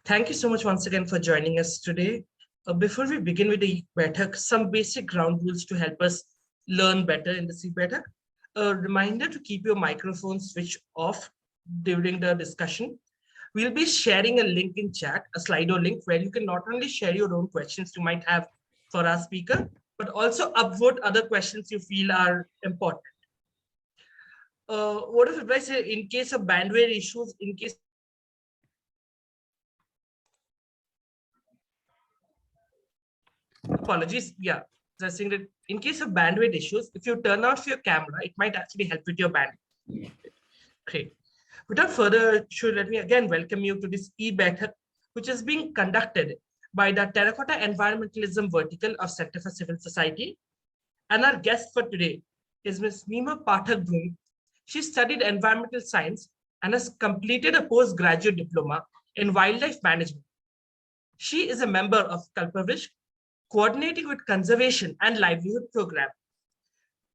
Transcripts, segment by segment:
Thank you so much once again for joining us today. Before we begin with the eBaithak, some basic ground rules to help us learn better in this eBaithak. A reminder to keep your microphone switched off during the discussion. We'll be sharing a link in chat, a Slido link, where you can not only share your own questions you might have for our speaker, but also upvote other questions you feel are important. What if advice in case of bandwidth issues, in case apologies. Yeah, so I was saying that in case of bandwidth issues, if you turn off your camera, it might actually help with your bandwidth. Great. Without further ado, let me again welcome you to this eBaithak, which is being conducted by the Terracotta Environmentalism Vertical of Center for Civil Society. And our guest for today is Ms Neema Pathak Broome. She studied environmental science and has completed a postgraduate diploma in wildlife management. She is a member of Kalpavriksh, coordinating with Conservation and Livelihood program.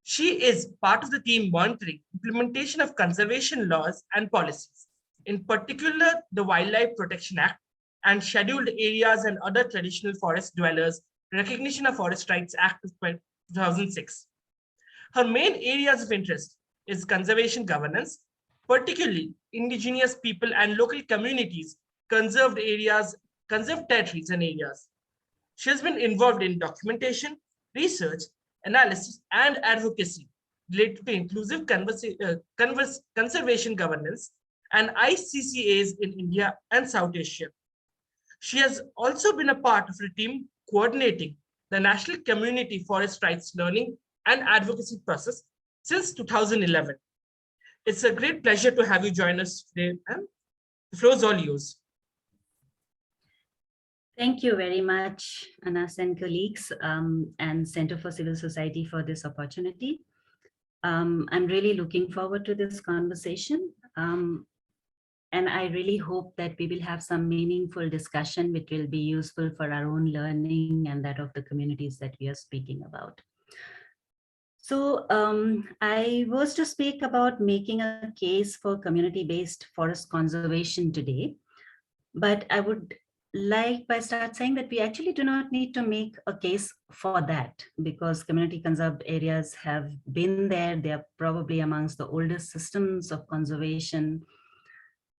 She is part of the team monitoring implementation of conservation laws and policies, in particular the Wildlife Protection Act and Scheduled Areas and Other Traditional Forest Dwellers Recognition of Forest Rights Act of 2006. Her main areas of interest is conservation governance, particularly indigenous people and local communities, conserved areas, conserved territories and areas. She has been involved in documentation, research, analysis, and advocacy related to inclusive conservation governance and ICCAs in India and South Asia. She has also been a part of a team coordinating the National Community Forest Rights Learning and Advocacy process since 2011. It's a great pleasure to have you join us today, ma'am. The floor is all yours. Thank you very much, Anas and colleagues and Center for Civil Society for this opportunity. I'm really looking forward to this conversation. And I really hope that we will have some meaningful discussion which will be useful for our own learning and that of the communities that we are speaking about. So I was to speak about making a case for community-based forest conservation today, but I would like by start saying that we actually do not need to make a case for that because community conserved areas have been there. They are probably amongst the oldest systems of conservation.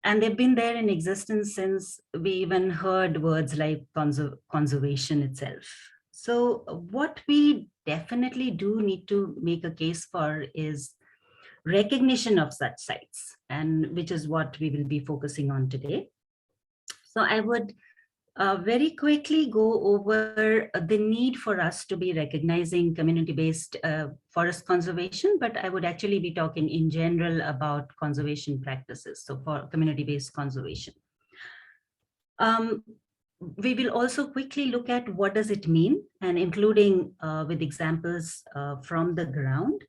And they've been there in existence since we even heard words like conservation itself. So what we definitely do need to make a case for is recognition of such sites, and which is what we will be focusing on today. So I would very quickly go over the need for us to be recognizing community-based forest conservation, but I would actually be talking in general about conservation practices, so for community-based conservation. We will also quickly look at what does it mean, and including with examples from the ground.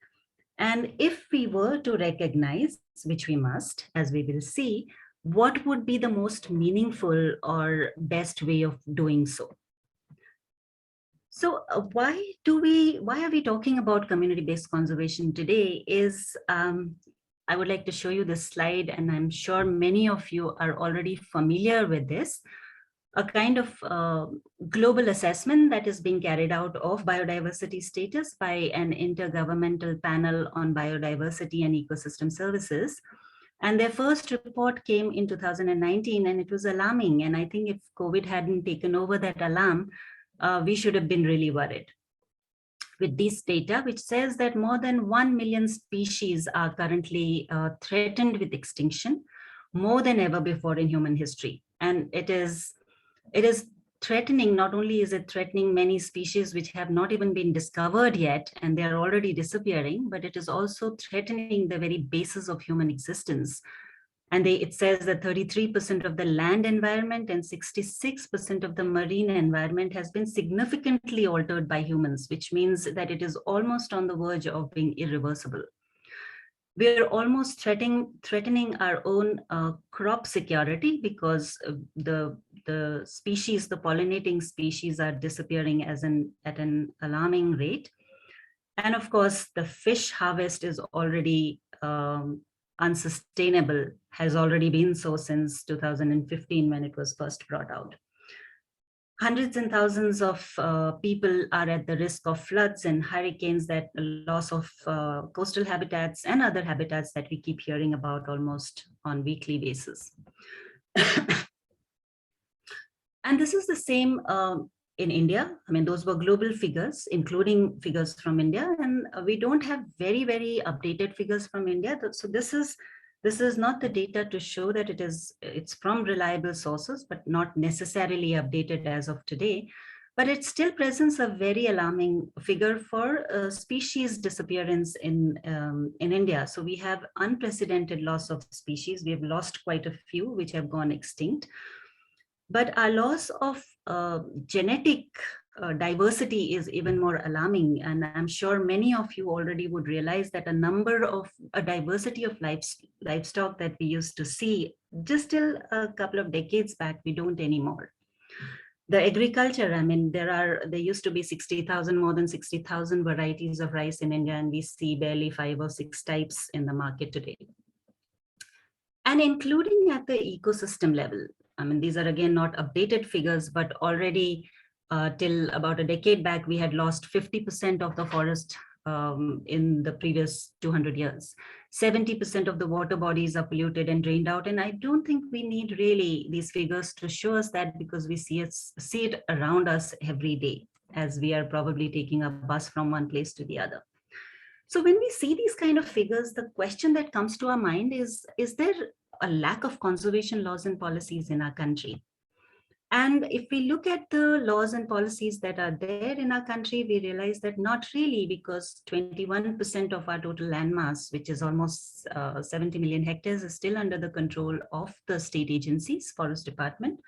And if we were to recognize, which we must, as we will see, what would be the most meaningful or best way of doing so? So why are we talking about community-based conservation today is, I would like to show you this slide, and I'm sure many of you are already familiar with this, a kind of global assessment that is being carried out of biodiversity status by an intergovernmental panel on biodiversity and ecosystem services. And their first report came in 2019, and it was alarming. And I think if COVID hadn't taken over that alarm, we should have been really worried. With this data, which says that more than 1 million species are currently threatened with extinction, more than ever before in human history. And it is threatening, not only is it threatening many species which have not even been discovered yet, and they are already disappearing, but it is also threatening the very basis of human existence. And it says that 33% of the land environment and 66% of the marine environment has been significantly altered by humans, which means that it is almost on the verge of being irreversible. We are almost threatening our own crop security because the species, the pollinating species, are disappearing at an alarming rate. And of course, the fish harvest is already unsustainable, has already been so since 2015 when it was first brought out. Hundreds and thousands of people are at the risk of floods and hurricanes, that loss of coastal habitats and other habitats that we keep hearing about almost on weekly basis. And this is the same in India. I mean, those were global figures, including figures from India, and we don't have very, very updated figures from India. So this is not the data to show that it's from reliable sources, but not necessarily updated as of today. But it still presents a very alarming figure for species disappearance in India. So we have unprecedented loss of species. We have lost quite a few which have gone extinct. But our loss of genetic diversity is even more alarming. And I'm sure many of you already would realize that a diversity of livestock that we used to see just till a couple of decades back, we don't anymore. The agriculture, I mean, there used to be more than 60,000 varieties of rice in India, and we see barely 5 or 6 types in the market today. And including at the ecosystem level, I mean, these are again not updated figures, but already till about a decade back, we had lost 50% of the forest in the previous 200 years. 70% of the water bodies are polluted and drained out. And I don't think we need really these figures to show us that, because we see it around us every day as we are probably taking a bus from one place to the other. So when we see these kind of figures, the question that comes to our mind is there a lack of conservation laws and policies in our country? And if we look at the laws and policies that are there in our country, we realize that not really, because 21% of our total landmass, which is almost 70 million hectares, is still under the control of the state agencies, Forest Department.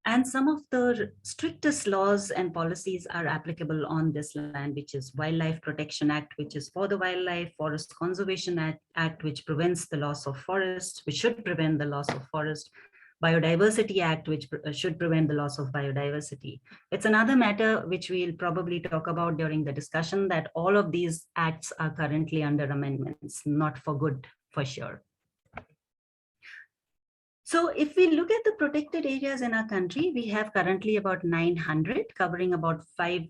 And some of the strictest laws and policies are applicable on this land, which is Wildlife Protection Act, which is for the wildlife, Forest Conservation Act, which prevents the loss of forest, which should prevent the loss of forest, Biodiversity Act, which should prevent the loss of biodiversity. It's another matter which we'll probably talk about during the discussion, that all of these acts are currently under amendments, not for good, for sure. So if we look at the protected areas in our country, we have currently about 900, covering about 5%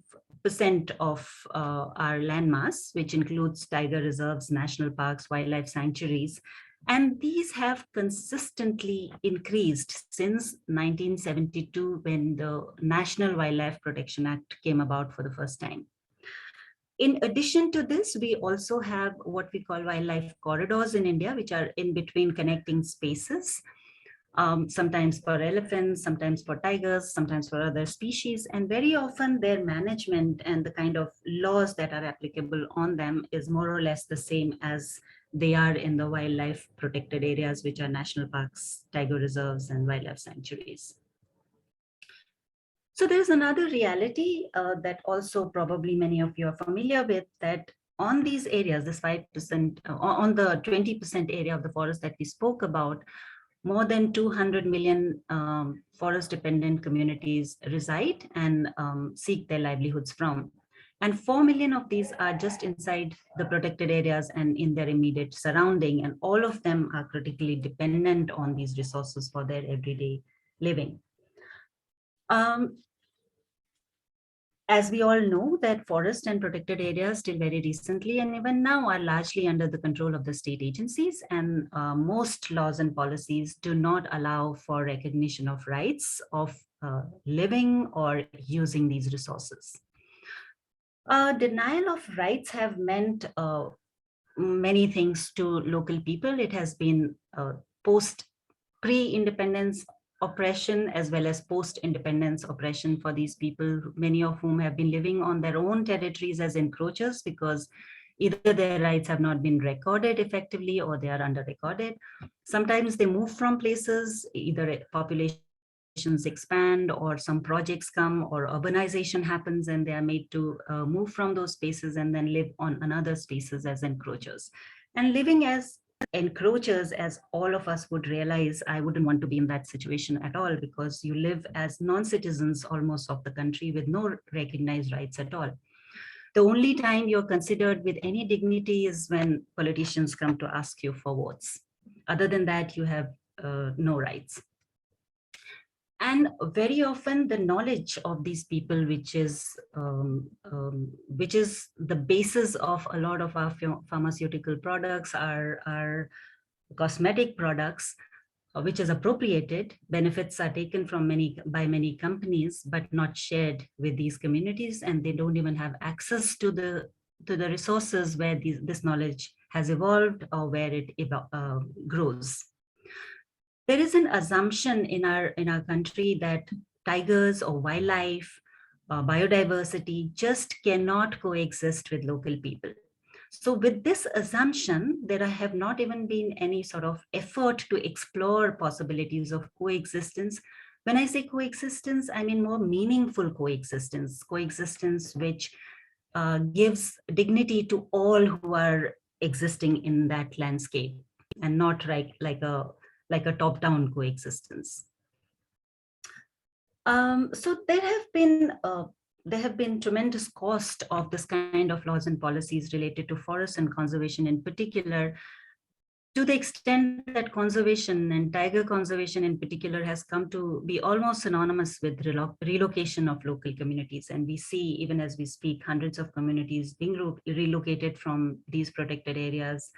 of our landmass, which includes tiger reserves, national parks, wildlife sanctuaries. And these have consistently increased since 1972, when the National Wildlife Protection Act came about for the first time. In addition to this, we also have what we call wildlife corridors in India, which are in between connecting spaces. Sometimes for elephants, sometimes for tigers, sometimes for other species. And very often their management and the kind of laws that are applicable on them is more or less the same as they are in the wildlife protected areas, which are national parks, tiger reserves, and wildlife sanctuaries. So there's another reality that also probably many of you are familiar with, that on these areas, this 5%, on the 20% area of the forest that we spoke about, more than 200 million forest-dependent communities reside and seek their livelihoods from. And 4 million of these are just inside the protected areas and in their immediate surrounding, and all of them are critically dependent on these resources for their everyday living. As we all know, that forest and protected areas till very recently and even now are largely under the control of the state agencies, and most laws and policies do not allow for recognition of rights of living or using these resources. Denial of rights have meant many things to local people. It has been pre-independence oppression as well as post-independence oppression for these people, many of whom have been living on their own territories as encroachers, because either their rights have not been recorded effectively or they are under-recorded. Sometimes they move from places, either populations expand or some projects come or urbanization happens, and they are made to move from those spaces and then live on another spaces as encroachers. And living as encroachers, as all of us would realize, I wouldn't want to be in that situation at all, because you live as non-citizens almost of the country with no recognized rights at all. The only time you're considered with any dignity is when politicians come to ask you for votes. Other than that, you have no rights. And very often the knowledge of these people, which is the basis of a lot of our pharmaceutical products, our cosmetic products, which is appropriated, benefits are taken from by many companies, but not shared with these communities, and they don't even have access to the resources where this knowledge has evolved or where it grows. There is an assumption in our country that tigers or wildlife, biodiversity just cannot coexist with local people. So with this assumption, there have not even been any sort of effort to explore possibilities of coexistence. When I say coexistence, I mean more meaningful coexistence which gives dignity to all who are existing in that landscape, and not like a top-down coexistence. So there have been tremendous cost of this kind of laws and policies related to forest and conservation in particular, to the extent that conservation and tiger conservation in particular has come to be almost synonymous with relocation of local communities. And we see, even as we speak, hundreds of communities being relocated from these protected areas.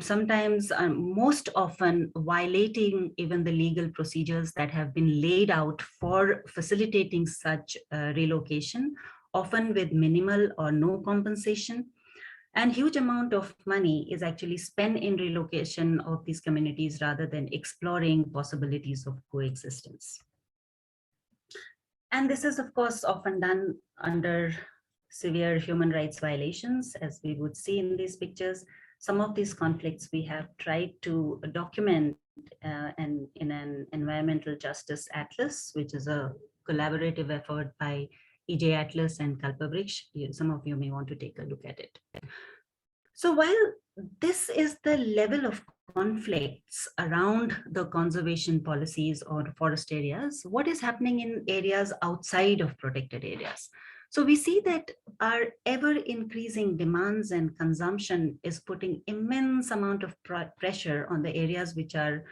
Sometimes, most often, violating even the legal procedures that have been laid out for facilitating such relocation, often with minimal or no compensation. And huge amount of money is actually spent in relocation of these communities rather than exploring possibilities of coexistence. And this is, of course, often done under severe human rights violations, as we would see in these pictures. Some of these conflicts we have tried to document in an environmental justice atlas, which is a collaborative effort by EJ Atlas and Kalpavriksh. Some of you may want to take a look at it. So while this is the level of conflicts around the conservation policies or forest areas, what is happening in areas outside of protected areas? So we see that our ever increasing demands and consumption is putting immense amount of pressure on the areas which are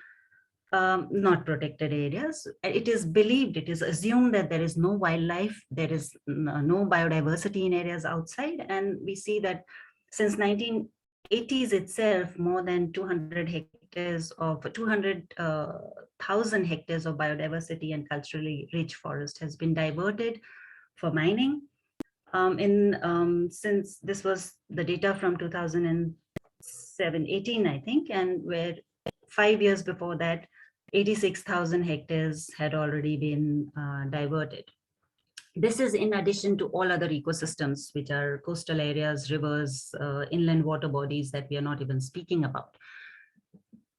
not protected areas. It is believed, it is assumed that there is no wildlife, there is no biodiversity in areas outside. And we see that since 1980s itself, more than 200,000 hectares of biodiversity and culturally rich forest has been diverted for mining. Since this was the data from 2018, I think, and where 5 years before that, 86,000 hectares had already been diverted. This is in addition to all other ecosystems, which are coastal areas, rivers, inland water bodies that we are not even speaking about.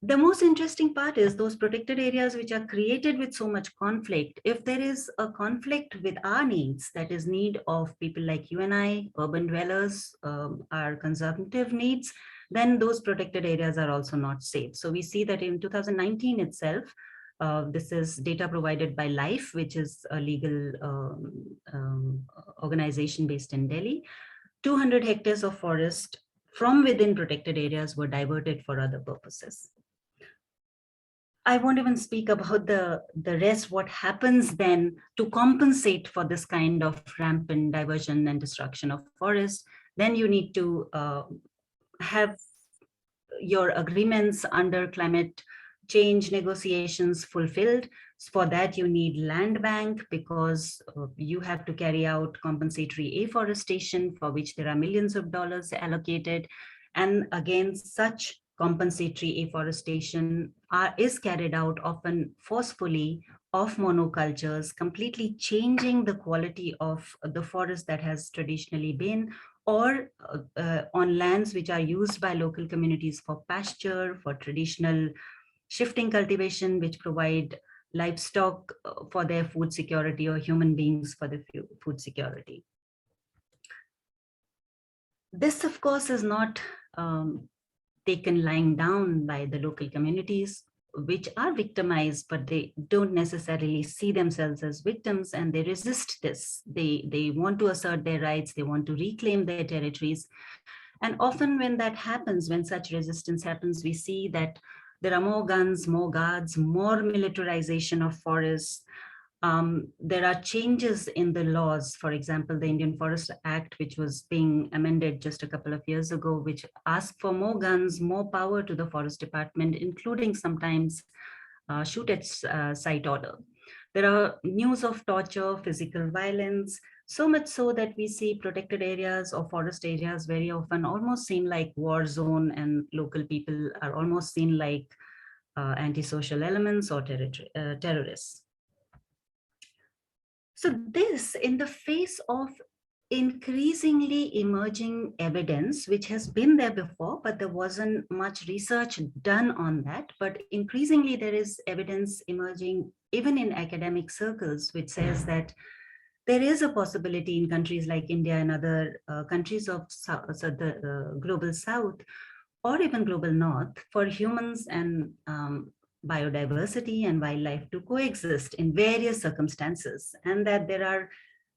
The most interesting part is those protected areas which are created with so much conflict. If there is a conflict with our needs, that is need of people like you and I, urban dwellers, our conservative needs, then those protected areas are also not safe. So we see that in 2019 itself, this is data provided by LIFE, which is a legal organization based in Delhi. 200 hectares of forest from within protected areas were diverted for other purposes. I won't even speak about the rest, what happens then to compensate for this kind of rampant diversion and destruction of forests. Then you need to have your agreements under climate change negotiations fulfilled. For that, you need land bank, because you have to carry out compensatory afforestation, for which there are millions of dollars allocated. And again, such compensatory afforestation is carried out often forcefully of monocultures, completely changing the quality of the forest that has traditionally been, or on lands which are used by local communities for pasture, for traditional shifting cultivation, which provide livestock for their food security, or human beings for the food security. This, of course, is not taken lying down by the local communities. which are victimized, but they don't necessarily see themselves as victims, and they resist this. They want to assert their rights, they want to reclaim their territories. And often when that happens, when such resistance happens, we see that there are more guns, more guards, more militarization of forests. There are changes in the laws. For example, the Indian Forest Act, which was being amended just a couple of years ago, which asked for more guns, more power to the forest department, including sometimes shoot at sight order. There are news of torture, physical violence, so much so that we see protected areas or forest areas very often almost seen like war zone, and local people are almost seen like antisocial elements or terrorists. So this, in the face of increasingly emerging evidence, which has been there before, but there wasn't much research done on that. But increasingly there is evidence emerging even in academic circles, which says that there is a possibility in countries like India and other countries of the global south, or even global north, for humans and biodiversity and wildlife to coexist in various circumstances, and that there are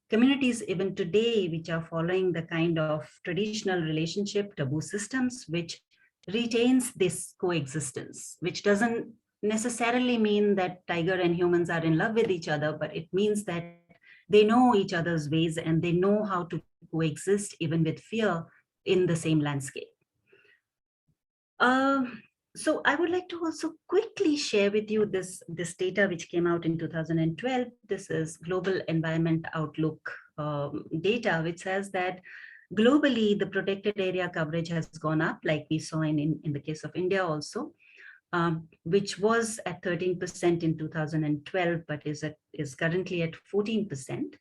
communities even today which are following the kind of traditional relationship taboo systems which retains this coexistence, which doesn't necessarily mean that tiger and humans are in love with each other, but it means that they know each other's ways and they know how to coexist even with fear in the same landscape. So I would like to also quickly share with you this data which came out in 2012. This is Global Environment Outlook data, which says that globally the protected area coverage has gone up, like we saw in the case of India also, which was at 13% in 2012, but is currently at 14%.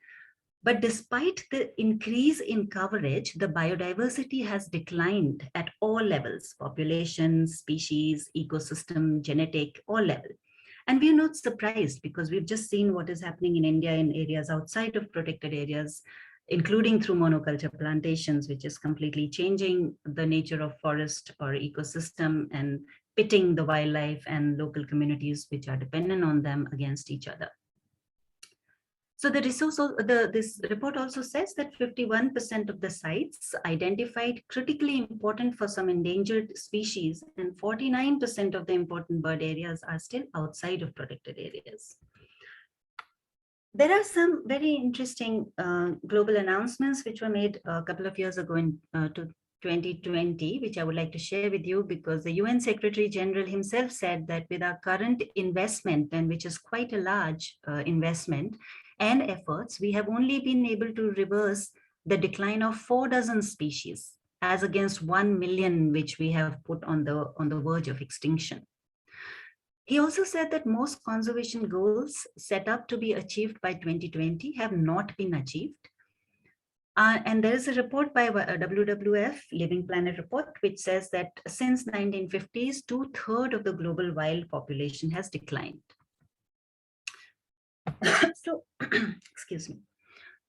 But despite the increase in coverage, the biodiversity has declined at all levels: population, species, ecosystem, genetic, all levels. And we're not surprised, because we've just seen what is happening in India in areas outside of protected areas, including through monoculture plantations, which is completely changing the nature of forest or ecosystem and pitting the wildlife and local communities which are dependent on them against each other. So this report also says that 51% of the sites identified critically important for some endangered species, and 49% of the important bird areas are still outside of protected areas. There are some very interesting global announcements which were made a couple of years ago in 2020, which I would like to share with you, because the UN Secretary General himself said that with our current investment, and which is quite a large investment and efforts, we have only been able to reverse the decline of 4 species, as against 1 million which we have put on the verge of extinction. He also said that most conservation goals set up to be achieved by 2020 have not been achieved. And there is a report by WWF, Living Planet Report, which says that since 1950s, 2/3 of the global wild population has declined. So, excuse me.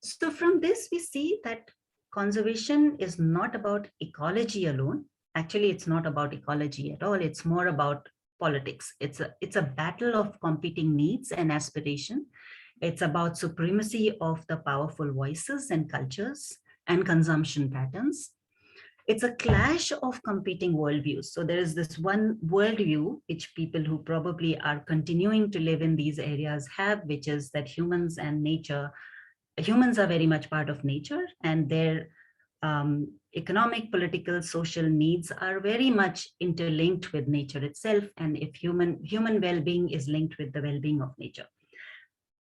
So from this, we see that conservation is not about ecology alone. Actually, it's not about ecology at all. It's more about politics. It's a battle of competing needs and aspiration. It's about supremacy of the powerful voices and cultures and consumption patterns. It's a clash of competing worldviews. So there is this one worldview which people who probably are continuing to live in these areas have, which is that humans and nature, humans are very much part of nature, and their economic, political, social needs are very much interlinked with nature itself. And if human well-being is linked with the well-being of nature.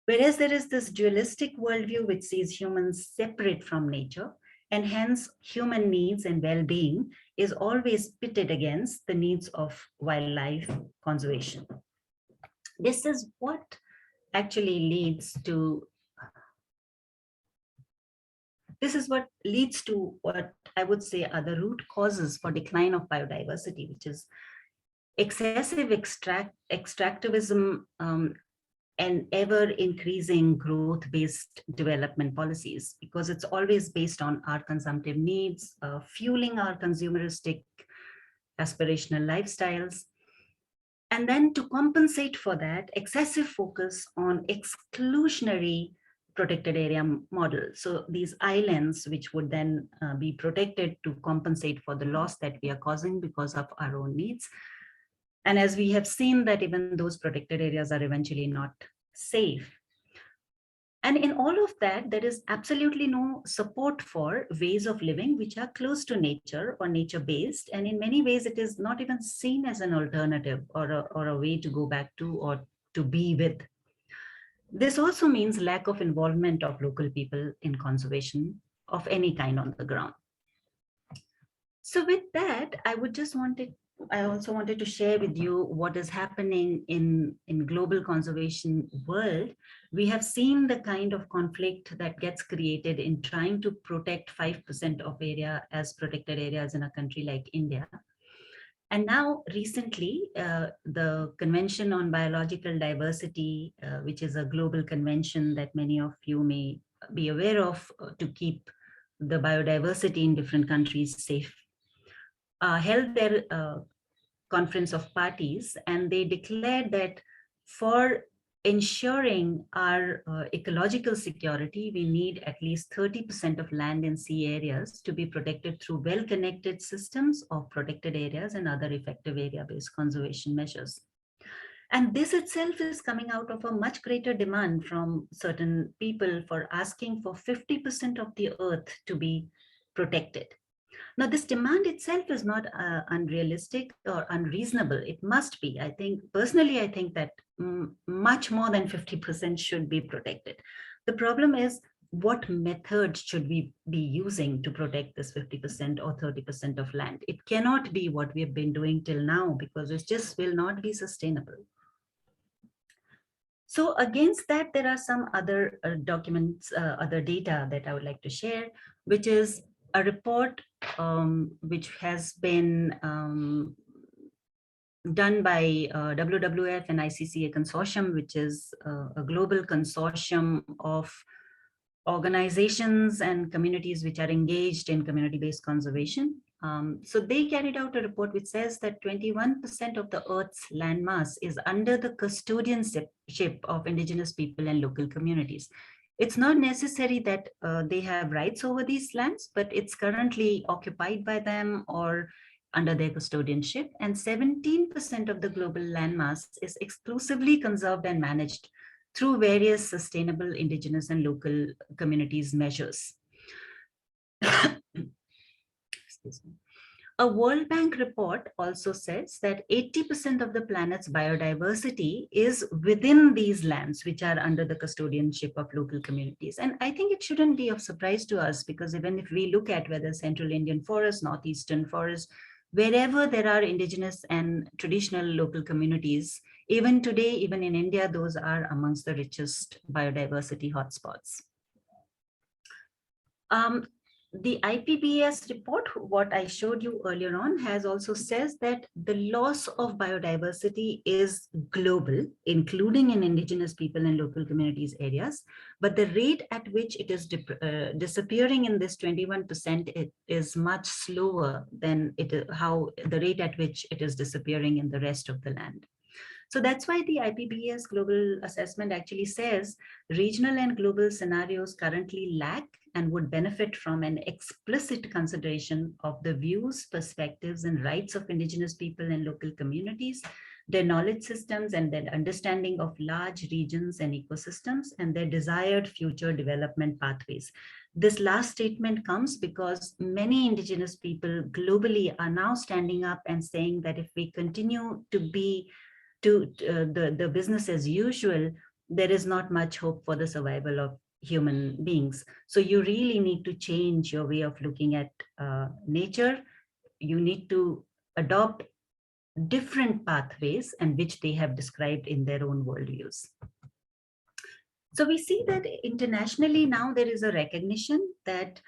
Whereas there is this dualistic worldview which sees humans separate from nature, and hence human needs and well-being is always pitted against the needs of wildlife conservation. This is what actually leads to what I would say are the root causes for decline of biodiversity, which is excessive extractivism and ever-increasing growth-based development policies, because it's always based on our consumptive needs, fueling our consumeristic aspirational lifestyles. And then to compensate for that, excessive focus on exclusionary protected area model. So these islands, which would then be protected to compensate for the loss that we are causing because of our own needs. And as we have seen that even those protected areas are eventually not safe. And in all of that, there is absolutely no support for ways of living which are close to nature or nature-based. And in many ways, it is not even seen as an alternative or a way to go back to or to be with. This also means lack of involvement of local people in conservation of any kind on the ground. So with that, I also wanted to share with you what is happening in global conservation world. We have seen the kind of conflict that gets created in trying to protect 5% of area as protected areas in a country like India. And now recently, the Convention on Biological Diversity, which is a global convention that many of you may be aware of to keep the biodiversity in different countries safe, held their conference of parties, and they declared that for ensuring our ecological security, we need at least 30% of land and sea areas to be protected through well-connected systems of protected areas and other effective area-based conservation measures. And this itself is coming out of a much greater demand from certain people for asking for 50% of the earth to be protected. Now, this demand itself is not unrealistic or unreasonable. It must be. I think, personally, I think that much more than 50% should be protected. The problem is, what methods should we be using to protect this 50% or 30% of land? It cannot be what we have been doing till now, because it just will not be sustainable. So against that, there are some other documents, other data that I would like to share, which is a report which has been done by WWF and ICCA consortium, which is a global consortium of organizations and communities which are engaged in community-based conservation. So they carried out a report which says that 21% of the Earth's landmass is under the custodianship of indigenous people and local communities. It's not necessary that they have rights over these lands, but it's currently occupied by them or under their custodianship. And 17% of the global landmass is exclusively conserved and managed through various sustainable indigenous and local communities measures. Excuse me. A World Bank report also says that 80% of the planet's biodiversity is within these lands, which are under the custodianship of local communities. And I think it shouldn't be of surprise to us, because even if we look at whether Central Indian forest, Northeastern forest, wherever there are indigenous and traditional local communities, even today, even in India, those are amongst the richest biodiversity hotspots. The IPBES report, what I showed you earlier on, has also says that the loss of biodiversity is global, including in indigenous people and local communities areas, but the rate at which it is disappearing in this 21%, it is much slower than how the rate at which it is disappearing in the rest of the land. So that's why the IPBES global assessment actually says regional and global scenarios currently lack and would benefit from an explicit consideration of the views, perspectives, and rights of indigenous people and local communities, their knowledge systems and their understanding of large regions and ecosystems, and their desired future development pathways. This last statement comes because many indigenous people globally are now standing up and saying that if we continue to be the business as usual, there is not much hope for the survival of human beings. So you really need to change your way of looking at nature. You need to adopt different pathways, and which they have described in their own worldviews. So we see that internationally now there is a recognition that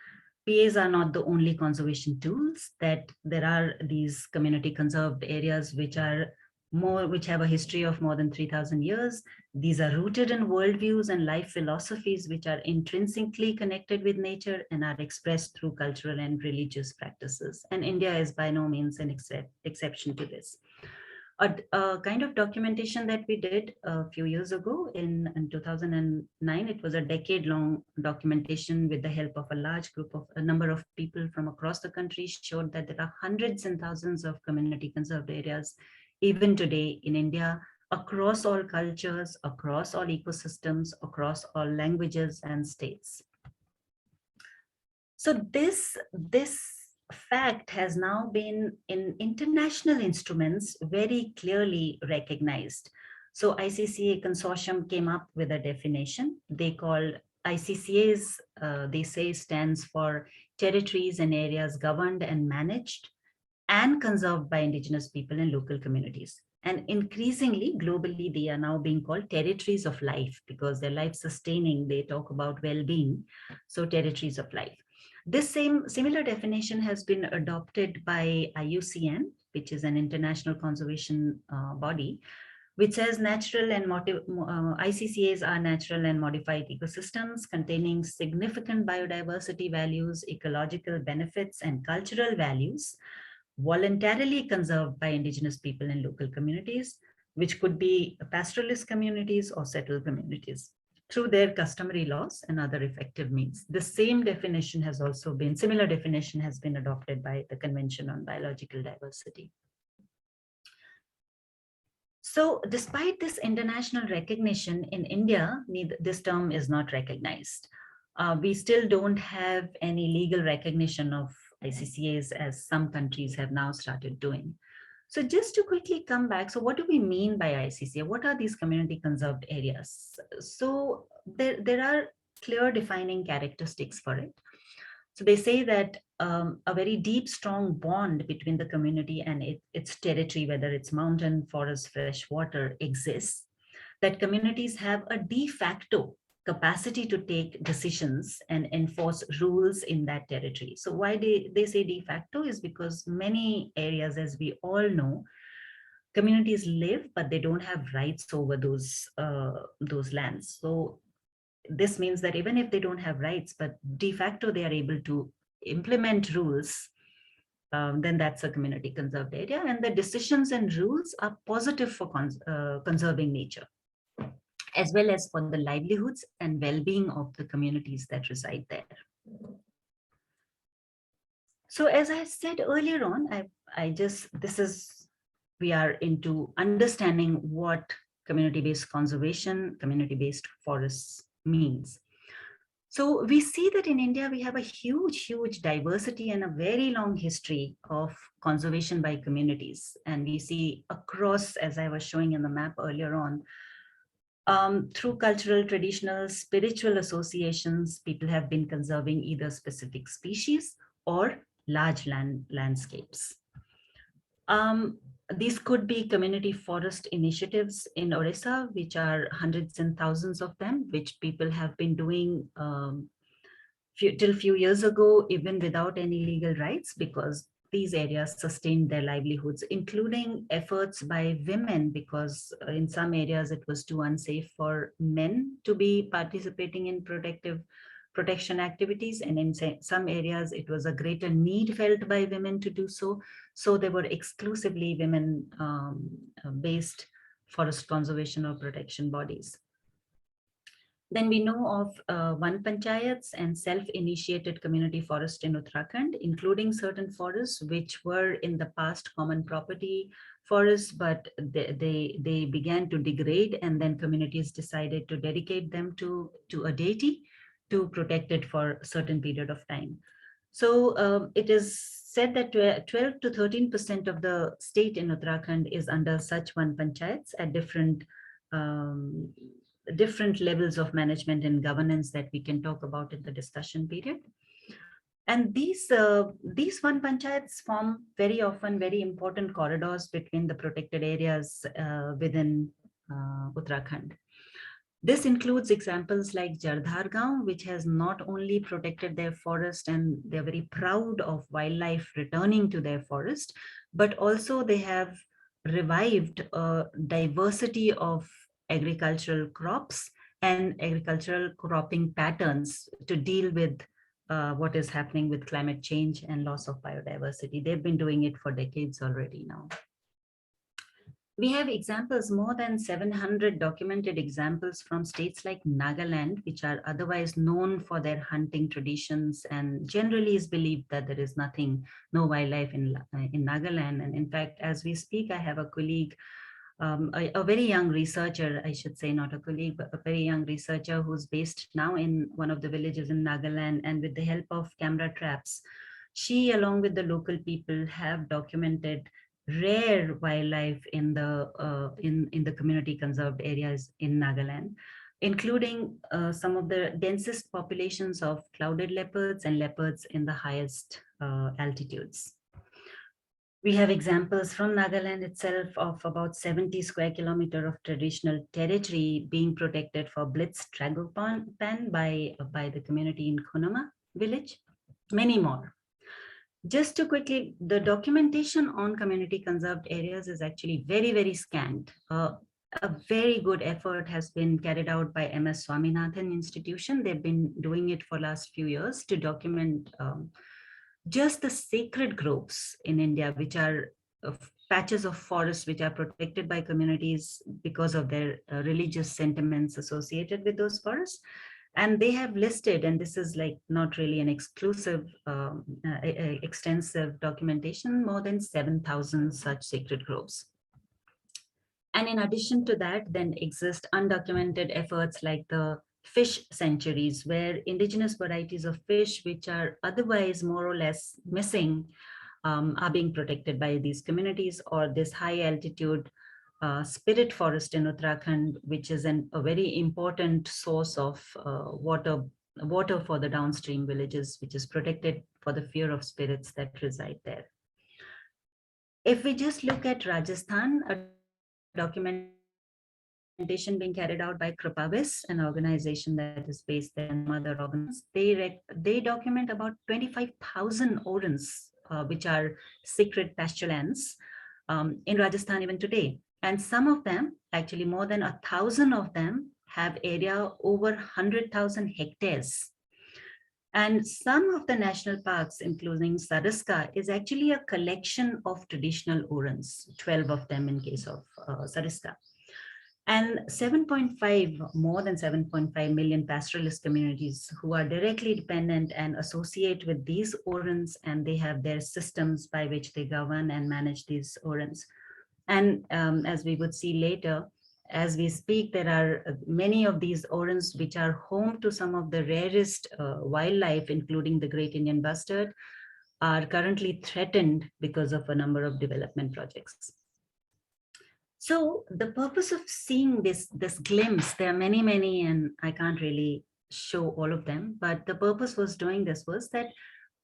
PAs are not the only conservation tools, that there are these community conserved areas which have a history of more than 3,000 years. These are rooted in worldviews and life philosophies which are intrinsically connected with nature and are expressed through cultural and religious practices. And India is by no means an exception to this. A kind of documentation that we did a few years ago in 2009. It was a decade-long documentation with the help of a large group of a number of people from across the country, showed that there are hundreds and thousands of community conserved areas even today in India, across all cultures, across all ecosystems, across all languages and states. So this fact has now been in international instruments very clearly recognized. So ICCA consortium came up with a definition. They call ICCAs, they say stands for territories and areas governed and managed and conserved by indigenous people and local communities. And increasingly, globally, they are now being called territories of life because they're life sustaining. They talk about well-being. So territories of life. This similar definition has been adopted by IUCN, which is an international conservation body, which says ICCAs are natural and modified ecosystems containing significant biodiversity values, ecological benefits, and cultural values, voluntarily conserved by indigenous people and local communities, which could be pastoralist communities or settled communities, through their customary laws and other effective means. The same definition has also been, similar definition has been adopted by the Convention on Biological Diversity. So despite this international recognition, in India, this term is not recognized. We still don't have any legal recognition of ICCAs as some countries have now started doing. So just to quickly come back, so what do we mean by ICCA? What are these community conserved areas? So there are clear defining characteristics for it. So they say that a very deep, strong bond between the community and its territory, whether it's mountain, forest, fresh water, exists, that communities have a de facto capacity to take decisions and enforce rules in that territory. So why they say de facto is because many areas, as we all know, communities live, but they don't have rights over those lands. So this means that even if they don't have rights, but de facto they are able to implement rules, then that's a community conserved area. And the decisions and rules are positive for conserving nature, as well as for the livelihoods and well-being of the communities that reside there. So as I said earlier on, we are into understanding what community-based conservation, community-based forests means. So we see that in India, we have a huge, huge diversity and a very long history of conservation by communities. And we see across, as I was showing in the map earlier on, through cultural, traditional, spiritual associations, people have been conserving either specific species or large landscapes. These could be community forest initiatives in Orissa, which are hundreds and thousands of them, which people have been doing till few years ago, even without any legal rights, because these areas sustained their livelihoods, including efforts by women, because in some areas it was too unsafe for men to be participating in protection activities. And in some areas, it was a greater need felt by women to do so. So they were exclusively women-based forest conservation or protection bodies. Then we know of Van Panchayats and self-initiated community forest in Uttarakhand, including certain forests which were in the past common property forests, but they began to degrade, and then communities decided to dedicate them to a deity to protect it for a certain period of time. So it is said that 12 to 13% of the state in Uttarakhand is under such Van Panchayats at different levels of management and governance that we can talk about in the discussion period. And these Van Panchayats form very often very important corridors between the protected areas within Uttarakhand. This includes examples like Jardhar Gaon, which has not only protected their forest and they're very proud of wildlife returning to their forest, but also they have revived a diversity of agricultural crops and agricultural cropping patterns to deal with what is happening with climate change and loss of biodiversity. They've been doing it for decades already now. We have examples, more than 700 documented examples from states like Nagaland, which are otherwise known for their hunting traditions, and generally is believed that there is no wildlife in Nagaland. And in fact, as we speak, I have a colleague, a very young researcher, I should say, not a colleague, but a very young researcher who's based now in one of the villages in Nagaland, and with the help of camera traps, she, along with the local people, have documented rare wildlife in the community conserved areas in Nagaland, including some of the densest populations of clouded leopards and leopards in the highest altitudes. We have examples from Nagaland itself of about 70 square kilometers of traditional territory being protected for blitz tragopan by the community in Kunama village. Many more. Just to quickly, the documentation on community conserved areas is actually very, very scant. A very good effort has been carried out by Ms Swaminathan Institution. They've been doing it for last few years to document just the sacred groves in India, which are patches of forest which are protected by communities because of their religious sentiments associated with those forests. And they have listed, and this is like not really an exclusive, extensive documentation, more than 7,000 such sacred groves. And in addition to that, then exist undocumented efforts like the fish sanctuaries, where indigenous varieties of fish, which are otherwise more or less missing, are being protected by these communities, or this high altitude spirit forest in Uttarakhand, which is a very important source of water for the downstream villages, which is protected for the fear of spirits that reside there. If we just look at Rajasthan, a documentation being carried out by Kalpavriksh, an organization that is based there in other organizations, they document about 25,000 orans, which are sacred pasture lands in Rajasthan even today. And some of them, actually more than 1,000 of them, have area over 100,000 hectares. And some of the national parks, including Sariska, is actually a collection of traditional orans, 12 of them in case of Sariska. And more than 7.5 million pastoralist communities who are directly dependent and associate with these orans, and they have their systems by which they govern and manage these orans. And as we would see later, as we speak, there are many of these orans which are home to some of the rarest wildlife, including the great Indian bustard, are currently threatened because of a number of development projects. So the purpose of seeing this glimpse, there are many, and I can't really show all of them, but the purpose was doing this was that,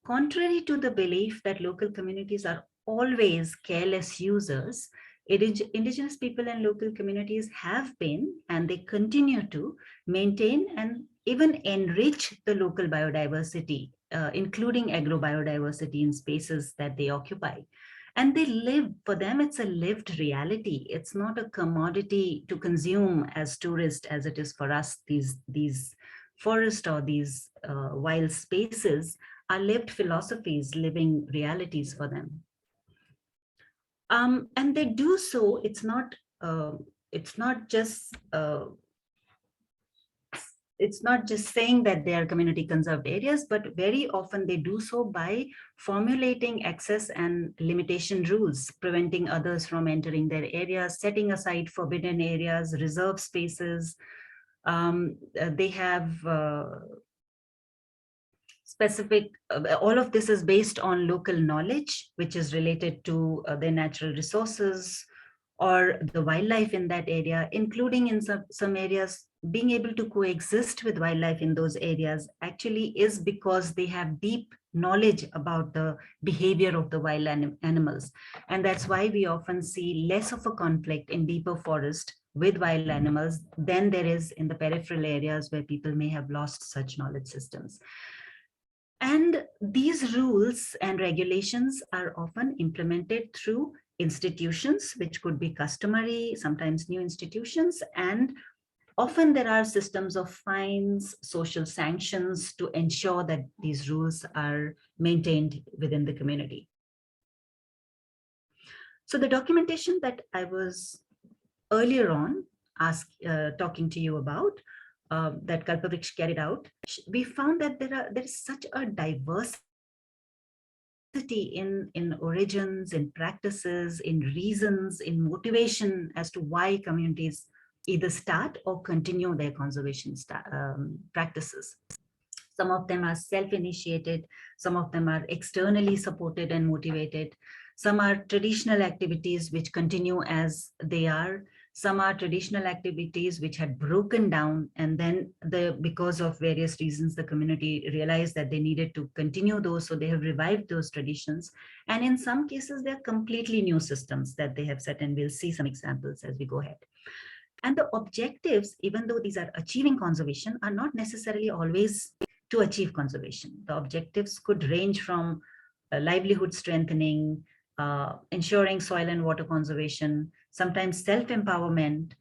contrary to the belief that local communities are always careless users, indigenous people and local communities have been, and they continue to maintain and even enrich the local biodiversity, including agrobiodiversity in spaces that they occupy. And they live, for them, it's a lived reality. It's not a commodity to consume as tourists as it is for us. These forests or these wild spaces are lived philosophies, living realities for them. And they do so, it's not just saying that they are community conserved areas, but very often they do so by formulating access and limitation rules, preventing others from entering their areas, setting aside forbidden areas, reserve spaces. They have specific, all of this is based on local knowledge, which is related to their natural resources or the wildlife in that area, including in some areas, being able to coexist with wildlife in those areas actually is because they have deep knowledge about the behavior of the wild animals. And that's why we often see less of a conflict in deeper forest with wild animals than there is in the peripheral areas where people may have lost such knowledge systems. And these rules and regulations are often implemented through institutions, which could be customary, sometimes new institutions, and often there are systems of fines, social sanctions to ensure that these rules are maintained within the community. So the documentation that I was earlier on talking to you about, that Kalpavriksh carried out, we found that there is such a diversity in origins, in practices, in reasons, in motivation as to why communities either start or continue their conservation practices. Some of them are self-initiated, some of them are externally supported and motivated. Some are traditional activities which continue as they are. Some are traditional activities which had broken down, and then because of various reasons, the community realized that they needed to continue those, so they have revived those traditions. And in some cases, they're completely new systems that they have set, and we'll see some examples as we go ahead. And the objectives, even though these are achieving conservation, are not necessarily always to achieve conservation. The objectives could range from livelihood strengthening, ensuring soil and water conservation, sometimes self-empowerment,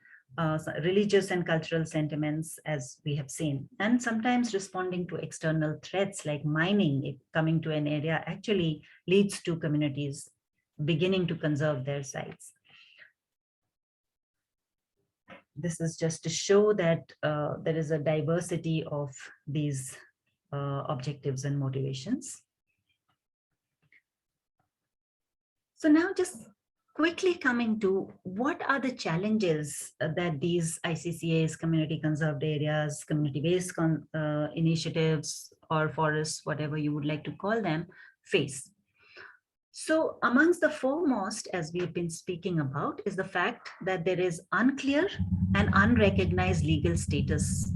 religious and cultural sentiments, as we have seen, and sometimes responding to external threats like mining. If coming to an area actually leads to communities beginning to conserve their sites. This is just to show that there is a diversity of these objectives and motivations. So now just quickly coming to what are the challenges that these ICCAs, community conserved areas, community-based initiatives, or forests, whatever you would like to call them, face. So amongst the foremost, as we've been speaking about, is the fact that there is unclear and unrecognized legal status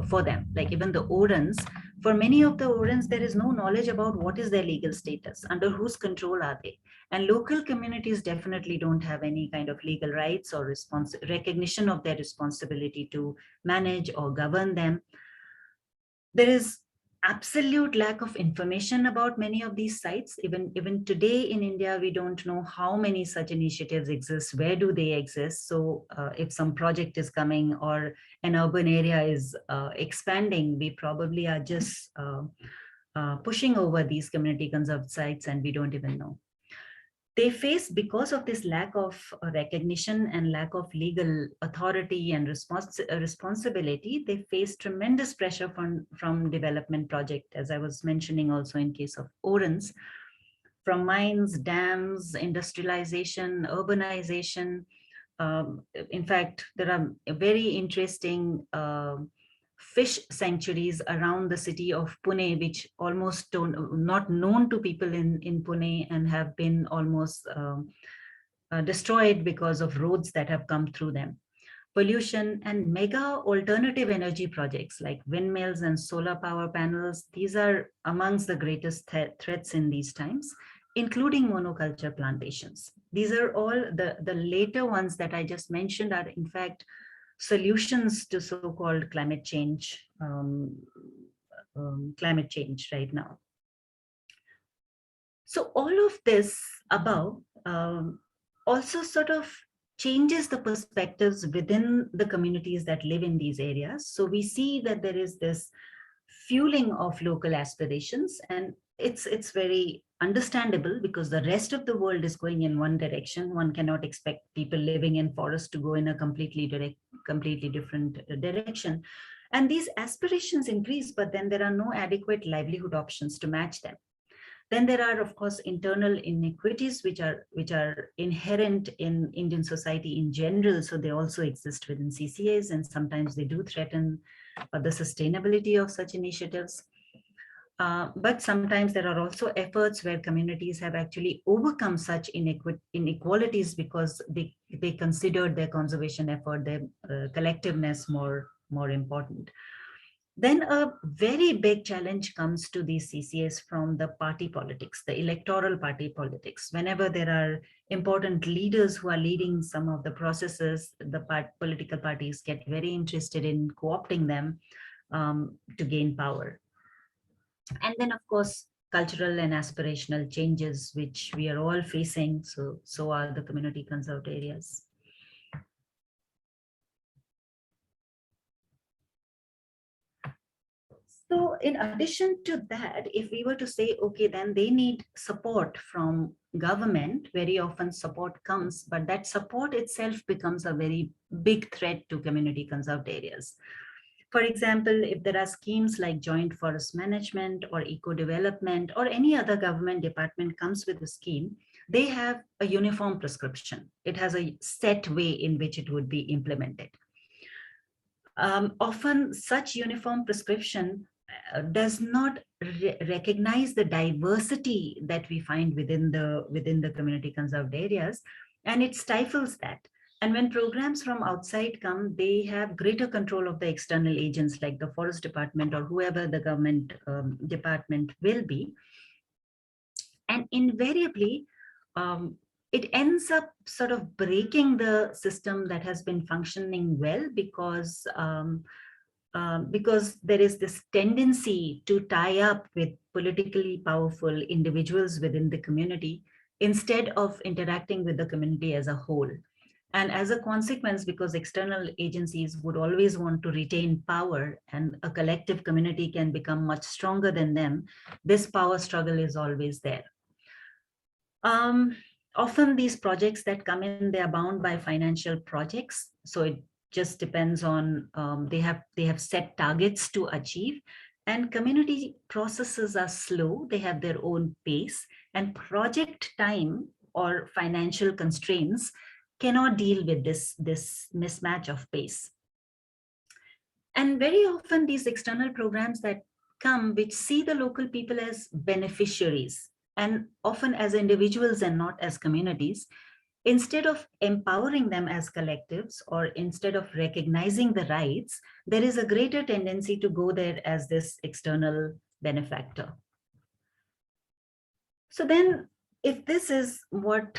for them. Like even the ORANs, for many of the ORANs, there is no knowledge about what is their legal status, under whose control are they. And local communities definitely don't have any kind of legal rights or recognition of their responsibility to manage or govern them. There is absolute lack of information about many of these sites. Even today in India, we don't know how many such initiatives exist, where do they exist. So if some project is coming or an urban area is expanding, we probably are just pushing over these community conserved sites and we don't even know. They face, because of this lack of recognition and lack of legal authority and responsibility, they face tremendous pressure from development project, as I was mentioning also in case of ORANs, from mines, dams, industrialization, urbanization. In fact, there are very interesting fish sanctuaries around the city of Pune, which almost not known to people in Pune and have been almost destroyed because of roads that have come through them. Pollution and mega alternative energy projects like windmills and solar power panels, these are amongst the greatest threats in these times, including monoculture plantations. These are all the later ones that I just mentioned are in fact solutions to so-called climate change right now. So all of this above also sort of changes the perspectives within the communities that live in these areas. So we see that there is this fueling of local aspirations, and it's very understandable because the rest of the world is going in one direction. One cannot expect people living in forests to go in a completely different direction. And these aspirations increase, but then there are no adequate livelihood options to match them. Then there are, of course, internal inequities which are inherent in Indian society in general. So they also exist within CCAs, and sometimes they do threaten the sustainability of such initiatives. But sometimes there are also efforts where communities have actually overcome such inequalities because they considered their conservation effort, their collectiveness more important. Then a very big challenge comes to these CCAs from the party politics, the electoral party politics. Whenever there are important leaders who are leading some of the processes, the political parties get very interested in co-opting them to gain power. And then, of course, cultural and aspirational changes, which we are all facing. So are the community conserved areas. So in addition to that, if we were to say, okay, then they need support from government, very often support comes, but that support itself becomes a very big threat to community conserved areas. For example, if there are schemes like joint forest management or eco-development or any other government department comes with a scheme, they have a uniform prescription. It has a set way in which it would be implemented. Often such uniform prescription does not recognize the diversity that we find within the community conserved areas, and it stifles that. And when programs from outside come, they have greater control of the external agents like the forest department or whoever the government department will be. And invariably, it ends up sort of breaking the system that has been functioning well, because there is this tendency to tie up with politically powerful individuals within the community instead of interacting with the community as a whole. And as a consequence, because external agencies would always want to retain power and a collective community can become much stronger than them, this power struggle is always there. Often these projects that come in, they are bound by financial projects. So it just depends on, they have set targets to achieve, and community processes are slow. They have their own pace, and project time or financial constraints cannot deal with this mismatch of pace. And very often these external programs that come, which see the local people as beneficiaries, and often as individuals and not as communities, instead of empowering them as collectives or instead of recognizing the rights, there is a greater tendency to go there as this external benefactor. So then, if this is what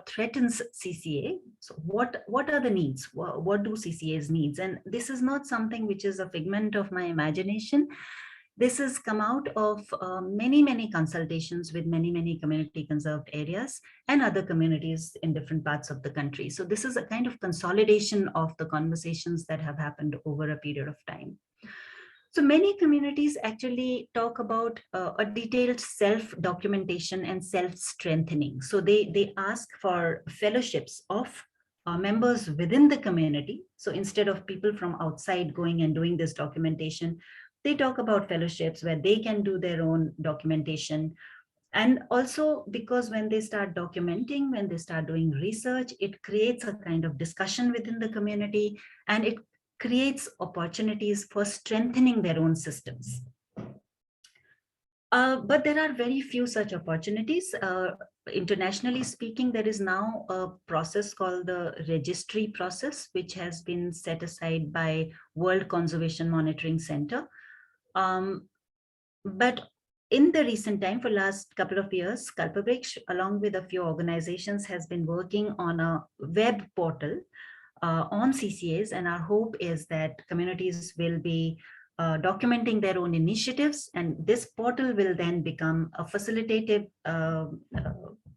threatens CCA, so what are the needs? What do CCAs needs? And this is not something which is a figment of my imagination. This has come out of many consultations with many community conserved areas and other communities in different parts of the country. So this is a kind of consolidation of the conversations that have happened over a period of time. So many communities actually talk about a detailed self-documentation and self-strengthening. So they ask for fellowships of members within the community. So instead of people from outside going and doing this documentation, they talk about fellowships where they can do their own documentation. And also because when they start documenting, when they start doing research, it creates a kind of discussion within the community, and it creates opportunities for strengthening their own systems. But there are very few such opportunities. Internationally speaking, there is now a process called the registry process, which has been set aside by World Conservation Monitoring Center. But in the recent time, for last couple of years, Kalpavriksh, along with a few organizations, has been working on a web portal on CCAs, and our hope is that communities will be documenting their own initiatives, and this portal will then become a facilitative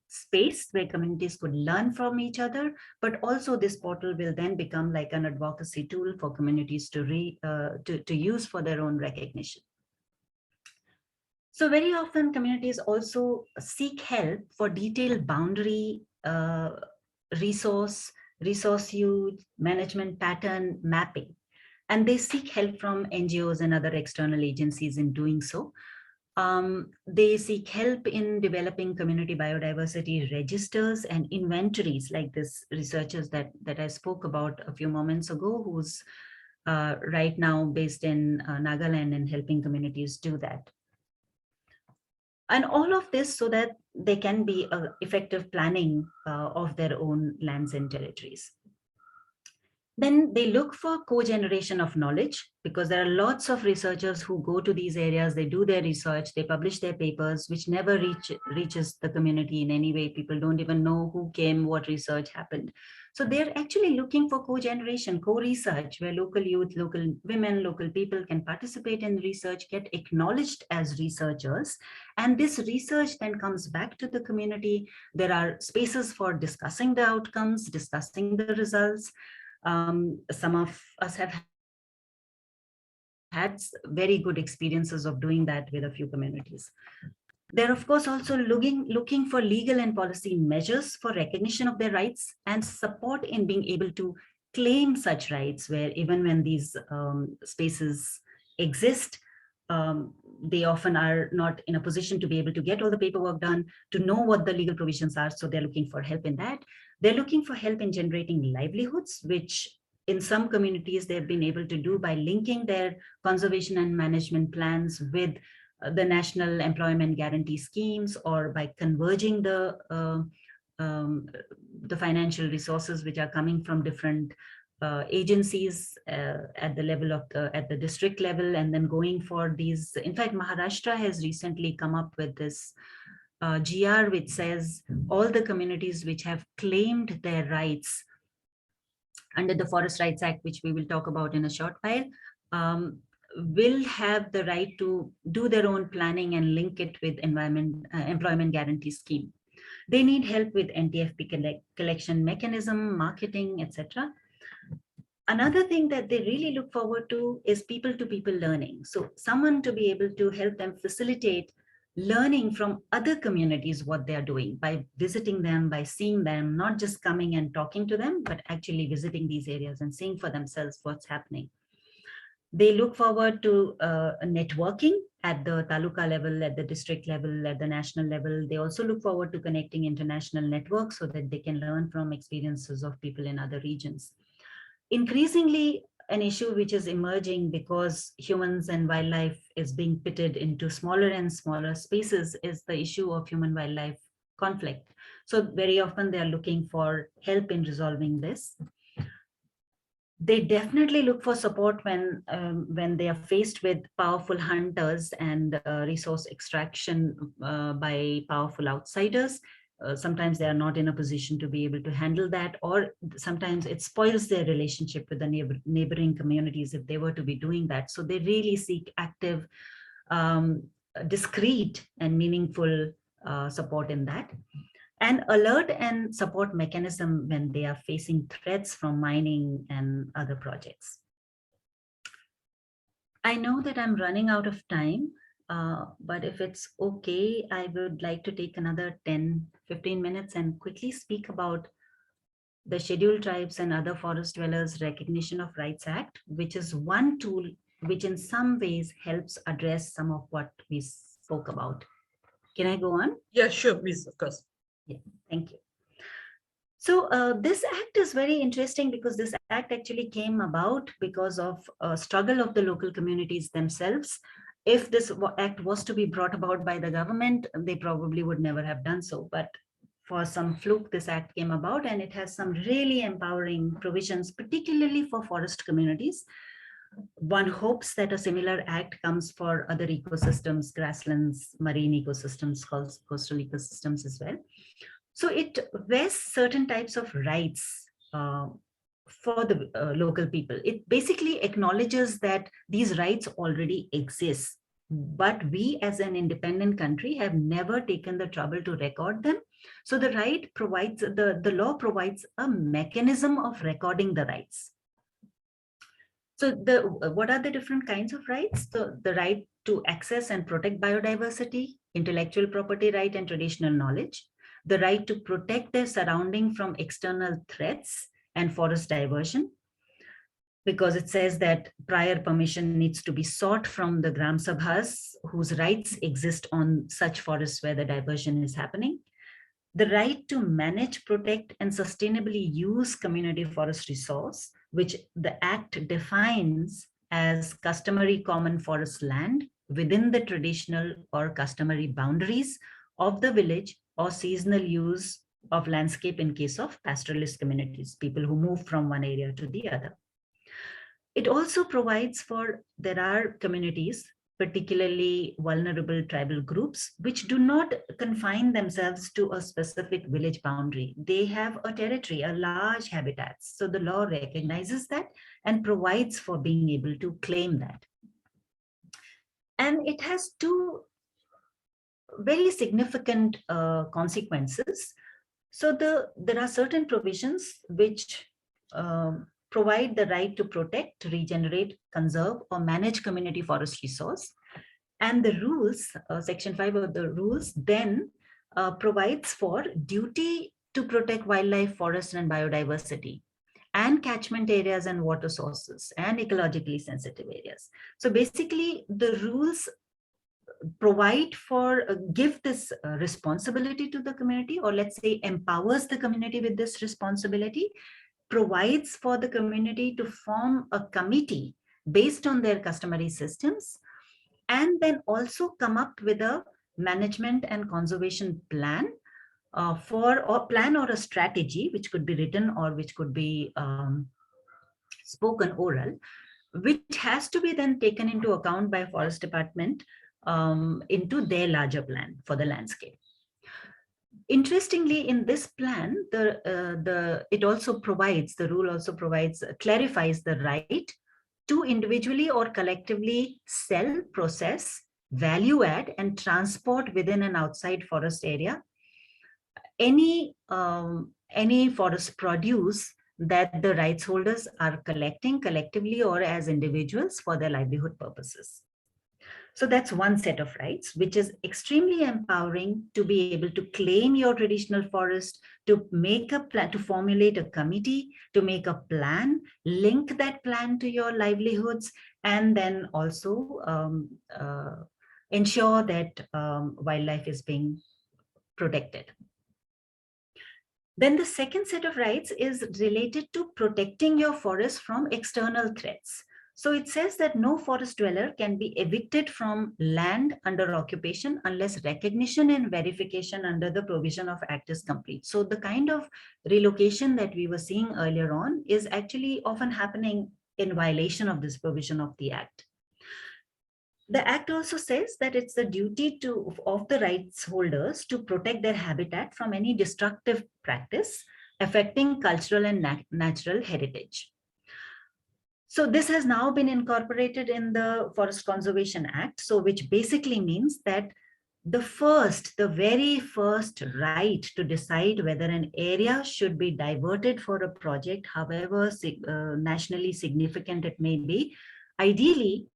space where communities could learn from each other, but also this portal will then become like an advocacy tool for communities to use for their own recognition. So very often communities also seek help for detailed boundary resource use, management pattern mapping. And they seek help from NGOs and other external agencies in doing so. They seek help in developing community biodiversity registers and inventories, like this researchers that I spoke about a few moments ago, who's right now based in Nagaland and helping communities do that. And all of this so that they can be effective planning of their own lands and territories. Then they look for co-generation of knowledge, because there are lots of researchers who go to these areas, they do their research, they publish their papers, which never reaches the community in any way. People don't even know who came, what research happened. So they're actually looking for co-generation, co-research, where local youth, local women, local people can participate in research, get acknowledged as researchers. And this research then comes back to the community. There are spaces for discussing the outcomes, discussing the results. Some of us have had very good experiences of doing that with a few communities. They're, of course, also looking for legal and policy measures for recognition of their rights and support in being able to claim such rights, where even when these spaces exist, they often are not in a position to be able to get all the paperwork done, to know what the legal provisions are. So they're looking for help in that. They're looking for help in generating livelihoods, which in some communities they've been able to do by linking their conservation and management plans with the national employment guarantee schemes, or by converging the financial resources which are coming from different agencies at the level of at the district level, and then going for these. In fact, Maharashtra has recently come up with this GR, which says all the communities which have claimed their rights under the Forest Rights Act, which we will talk about in a short while, will have the right to do their own planning and link it with employment guarantee scheme. They need help with NTFP collection mechanism, marketing, etc. Another thing that they really look forward to is people-to-people learning. So someone to be able to help them facilitate learning from other communities what they are doing by visiting them, by seeing them, not just coming and talking to them, but actually visiting these areas and seeing for themselves what's happening. They look forward to networking at the taluka level, at the district level, at the national level. They also look forward to connecting international networks so that they can learn from experiences of people in other regions. Increasingly, an issue which is emerging because humans and wildlife is being pitted into smaller and smaller spaces is the issue of human-wildlife conflict. So very often they are looking for help in resolving this. They definitely look for support when they are faced with powerful hunters and resource extraction by powerful outsiders. Sometimes they are not in a position to be able to handle that, or sometimes it spoils their relationship with the neighboring communities if they were to be doing that. So they really seek active, discreet and meaningful support in that. And alert and support mechanism when they are facing threats from mining and other projects. I know that I'm running out of time, but if it's okay, I would like to take another 10-15 minutes and quickly speak about the Scheduled Tribes and Other Forest Dwellers Recognition of Rights Act, which is one tool which in some ways helps address some of what we spoke about. Can I go on? Yeah, sure, please, of course. Yeah, thank you. So this act is very interesting because this act actually came about because of a struggle of the local communities themselves. If this act was to be brought about by the government, they probably would never have done so. But for some fluke, this act came about, and it has some really empowering provisions, particularly for forest communities. One hopes that a similar act comes for other ecosystems, grasslands, marine ecosystems, coastal ecosystems as well. So it vests certain types of rights for the local people. It basically acknowledges that these rights already exist, but we as an independent country have never taken the trouble to record them. So the right provides, the law provides a mechanism of recording the rights. So what are the different kinds of rights? The right to access and protect biodiversity, intellectual property right and traditional knowledge, the right to protect their surrounding from external threats and forest diversion, because it says that prior permission needs to be sought from the Gram Sabhas whose rights exist on such forests where the diversion is happening. The right to manage, protect, and sustainably use community forest resource, which the Act defines as customary common forest land within the traditional or customary boundaries of the village or seasonal use of landscape in case of pastoralist communities, people who move from one area to the other. It also provides for, there are communities, particularly vulnerable tribal groups, which do not confine themselves to a specific village boundary. They have a territory, a large habitat. So the law recognizes that and provides for being able to claim that. And it has two very significant consequences. So there are certain provisions which provide the right to protect, regenerate, conserve, or manage community forest resource. And the rules, section 5 of the rules then provides for duty to protect wildlife, forest, and biodiversity, and catchment areas and water sources, and ecologically sensitive areas. So basically, the rules provide for, give this responsibility to the community, or let's say empowers the community with this responsibility, provides for the community to form a committee based on their customary systems, and then also come up with a management and conservation plan for or a strategy, which could be written or which could be spoken oral, which has to be then taken into account by Forest Department into their larger plan for the landscape. Interestingly, in this plan, it also provides, the rule also provides, clarifies the right to individually or collectively sell, process, value add, and transport within and outside forest area any forest produce that the rights holders are collecting collectively or as individuals for their livelihood purposes. So that's one set of rights, which is extremely empowering to be able to claim your traditional forest, to make a plan, to formulate a committee, to make a plan, link that plan to your livelihoods, and then also ensure that wildlife is being protected. Then the second set of rights is related to protecting your forest from external threats. So it says that no forest dweller can be evicted from land under occupation unless recognition and verification under the provision of Act is complete. So the kind of relocation that we were seeing earlier on is actually often happening in violation of this provision of the Act. The Act also says that it's the duty of the rights holders to protect their habitat from any destructive practice affecting cultural and natural heritage. So this has now been incorporated in the Forest Conservation Act, so which basically means that the very first right to decide whether an area should be diverted for a project, however nationally significant it may be, ideally,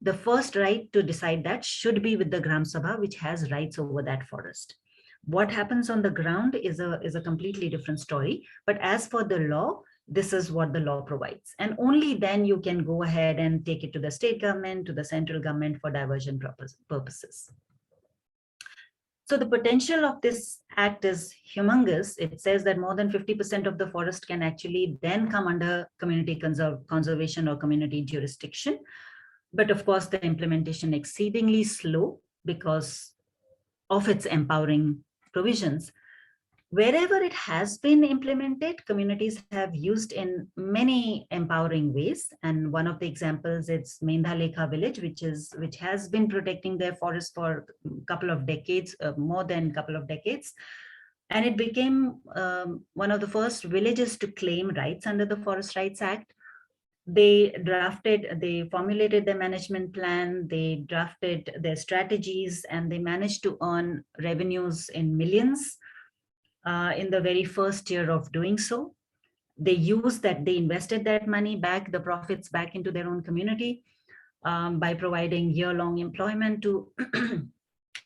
the first right to decide that should be with the Gram Sabha, which has rights over that forest. What happens on the ground is a completely different story. But as for the law, this is what the law provides. And only then you can go ahead and take it to the state government, to the central government for diversion purposes. So the potential of this act is humongous. It says that more than 50% of the forest can actually then come under community conservation or community jurisdiction. But of course, the implementation exceedingly slow because of its empowering provisions. Wherever it has been implemented, communities have used in many empowering ways. And one of the examples is Mendhalekha village, which has been protecting their forest for a couple of decades, more than a couple of decades. And it became one of the first villages to claim rights under the Forest Rights Act. They formulated their management plan, they drafted their strategies, and they managed to earn revenues in millions in the very first year of doing so. They invested that money back, the profits back into their own community by providing year-long employment to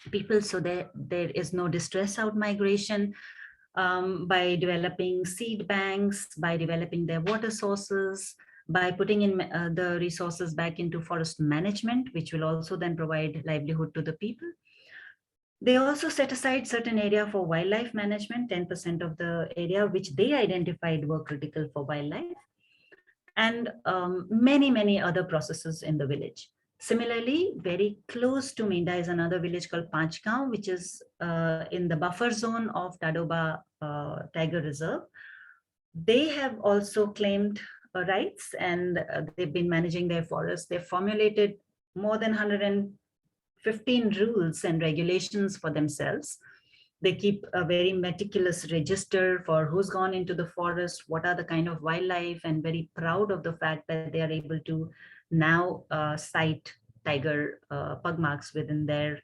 people, so there is no distress out migration, by developing seed banks, by developing their water sources, by putting in the resources back into forest management, which will also then provide livelihood to the people. They also set aside certain area for wildlife management, 10% of the area which they identified were critical for wildlife, and many, many other processes in the village. Similarly, very close to Minda is another village called Panchgaon, which is in the buffer zone of Tadoba Tiger Reserve. They have also claimed rights, and they've been managing their forests. They've formulated more than 115 rules and regulations for themselves. They keep a very meticulous register for who's gone into the forest, what are the kind of wildlife, and very proud of the fact that they are able to now cite tiger pug marks within their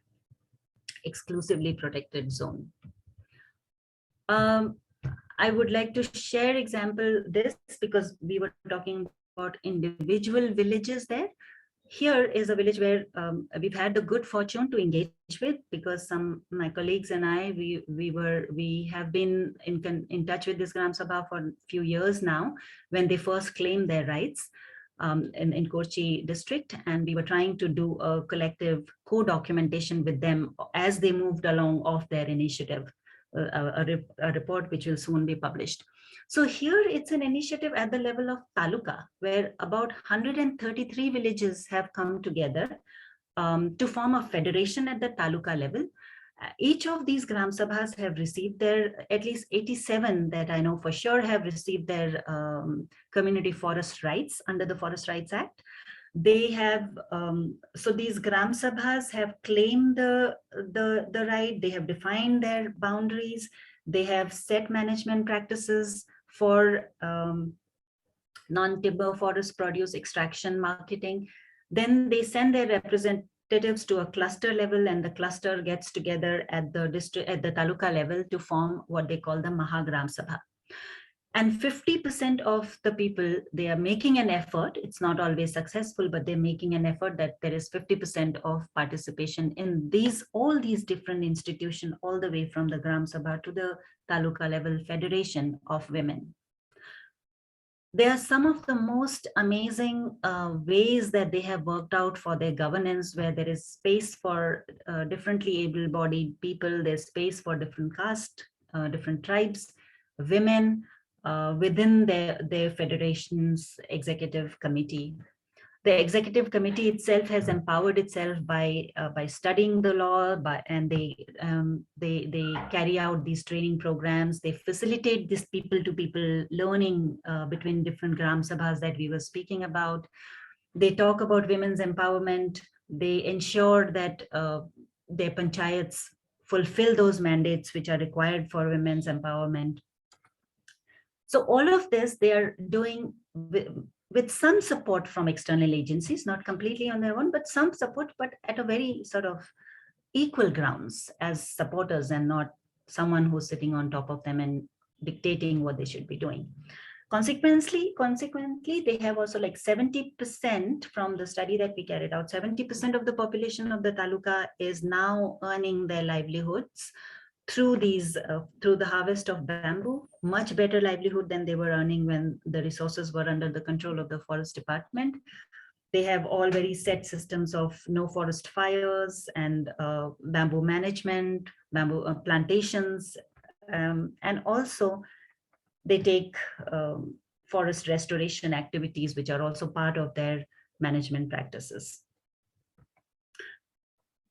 exclusively protected zone. I would like to share example this because we were talking about individual villages there. Here is a village where we've had the good fortune to engage with, because my colleagues and I, we have been in touch with this Gram Sabha for a few years now, when they first claimed their rights in Kochi district, and we were trying to do a collective co-documentation with them as they moved along of their initiative, a report which will soon be published. So here it's an initiative at the level of taluka, where about 133 villages have come together to form a federation at the taluka level. Each of these Gram Sabhas have received their, at least 87 that I know for sure have received their community forest rights under the Forest Rights Act. They have, so these Gram Sabhas have claimed the right, they have defined their boundaries, they have set management practices for non-timber forest produce extraction marketing. Then they send their representatives to a cluster level, and the cluster gets together at the district, at the taluka level, to form what they call the Mahagram Sabha. And 50% of the people, they are making an effort. It's not always successful, but they're making an effort that there is 50% of participation in all these different institutions, all the way from the Gram Sabha to the taluka level federation of women. There are some of the most amazing ways that they have worked out for their governance, where there is space for differently able-bodied people, there's space for different castes, different tribes, women within their federation's executive committee. The executive committee itself has empowered itself by studying the law, and they carry out these training programs. They facilitate this people-to-people learning between different Gram Sabhas that we were speaking about. They talk about women's empowerment. They ensure that their panchayats fulfill those mandates which are required for women's empowerment. So all of this they are doing with some support from external agencies, not completely on their own, but some support, but at a very sort of equal grounds as supporters, and not someone who's sitting on top of them and dictating what they should be doing. Consequently, they have also like 70% from the study that we carried out, 70% of the population of the taluka is now earning their livelihoods through through the harvest of bamboo, much better livelihood than they were earning when the resources were under the control of the forest department. They have all very set systems of no forest fires and bamboo management, bamboo plantations, and also they take forest restoration activities, which are also part of their management practices.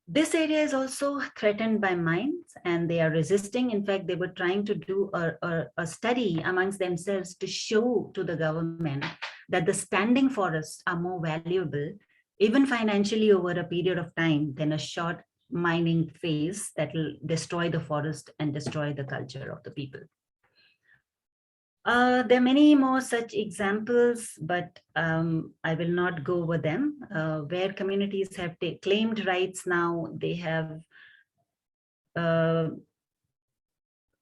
This area is also threatened by mines, and they are resisting. In fact, they were trying to do a study amongst themselves to show to the government that the standing forests are more valuable, even financially, over a period of time than a short mining phase that will destroy the forest and destroy the culture of the people. There are many more such examples, but I will not go over them. Where communities have claimed rights now, they have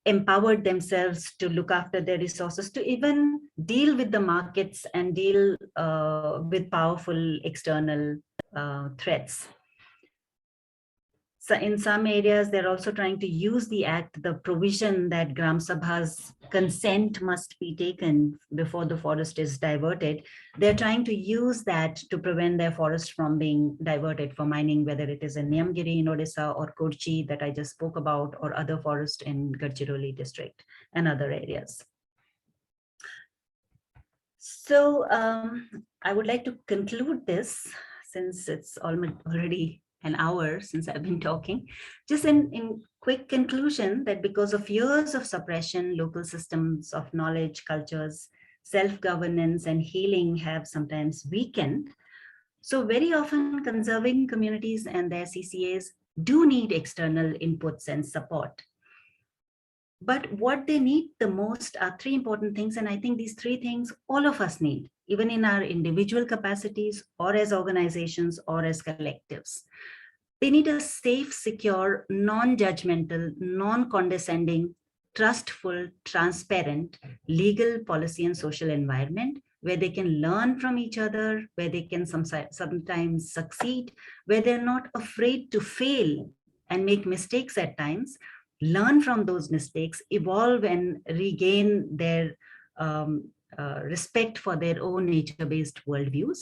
empowered themselves to look after their resources, to even deal with the markets and deal with powerful external threats. So in some areas, they're also trying to use the act, the provision that Gram Sabha's consent must be taken before the forest is diverted. They're trying to use that to prevent their forest from being diverted for mining, whether it is in Niyamgiri in Odisha or Kochi that I just spoke about, or other forest in Gadchiroli district and other areas. So I would like to conclude this, since it's already an hour since I've been talking, just in quick conclusion, that because of years of suppression, local systems of knowledge, cultures, self-governance and healing have sometimes weakened. So very often conserving communities and their CCAs do need external inputs and support. But what they need the most are three important things. And I think these three things all of us need, even in our individual capacities or as organizations or as collectives. They need a safe, secure, non-judgmental, non-condescending, trustful, transparent, legal, policy, and social environment where they can learn from each other, where they can sometimes succeed, where they're not afraid to fail and make mistakes at times, learn from those mistakes, evolve and regain their respect for their own nature-based worldviews.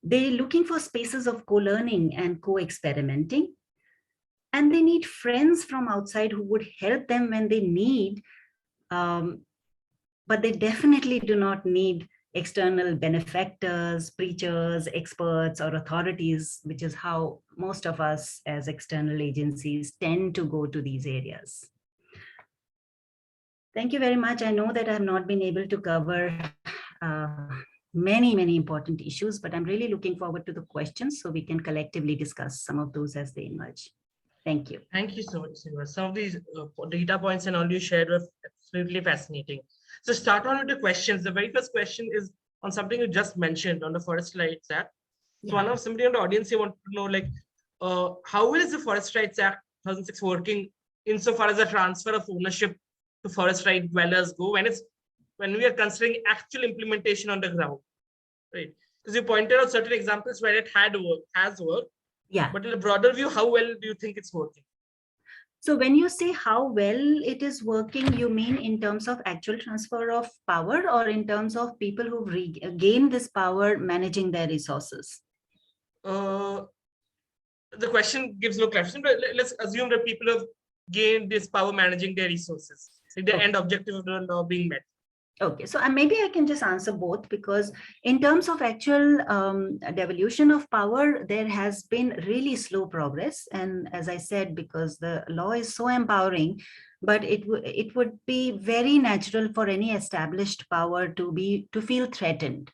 They're looking for spaces of co-learning and co-experimenting. And they need friends from outside who would help them when they need, but they definitely do not need external benefactors, preachers, experts, or authorities, which is how most of us as external agencies tend to go to these areas. Thank you very much. I know that I have not been able to cover many important issues, but I'm really looking forward to the questions so we can collectively discuss some of those as they emerge. Thank you. Thank you so much, Neema. Some of these data points and all you shared were absolutely fascinating. So start on with the questions. The very first question is on something you just mentioned on the Forest Rights Act. So one of somebody in the audience here wanted to know, like, how is the Forest Rights Act 2006 working insofar as the transfer of ownership to forest right dwellers go when we are considering actual implementation on the ground, right? Because you pointed out certain examples where it has worked. Yeah. But in a broader view, how well do you think it's working? So when you say how well it is working, you mean in terms of actual transfer of power or in terms of people who regain this power managing their resources? The question gives no clarification, but let's assume that people have gained this power managing their resources, like the end objective of the law being met. Okay, so maybe I can just answer both, because in terms of actual devolution of power, there has been really slow progress. And as I said, because the law is so empowering, but it would be very natural for any established power to feel threatened,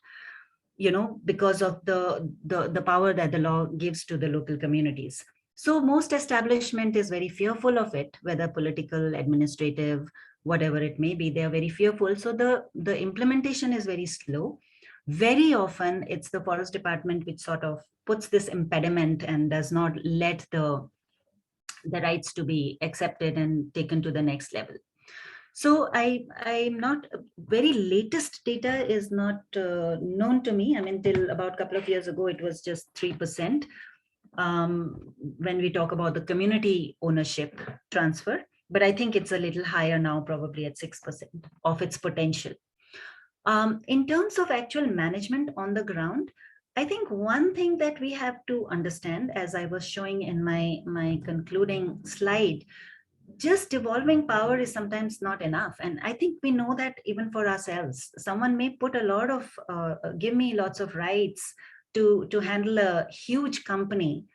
you know, because of the power that the law gives to the local communities. So most establishment is very fearful of it, whether political, administrative, whatever it may be, they are very fearful. So the implementation is very slow. Very often it's the forest department which sort of puts this impediment and does not let the rights to be accepted and taken to the next level. So I'm not, very latest data is not known to me. I mean, till about a couple of years ago, it was just 3% when we talk about the community ownership transfer. But I think it's a little higher now, probably at 6% of its potential. In terms of actual management on the ground, I think one thing that we have to understand, as I was showing in my concluding slide, just devolving power is sometimes not enough. And I think we know that even for ourselves. Someone may put a lot of, give me lots of rights to handle a huge company,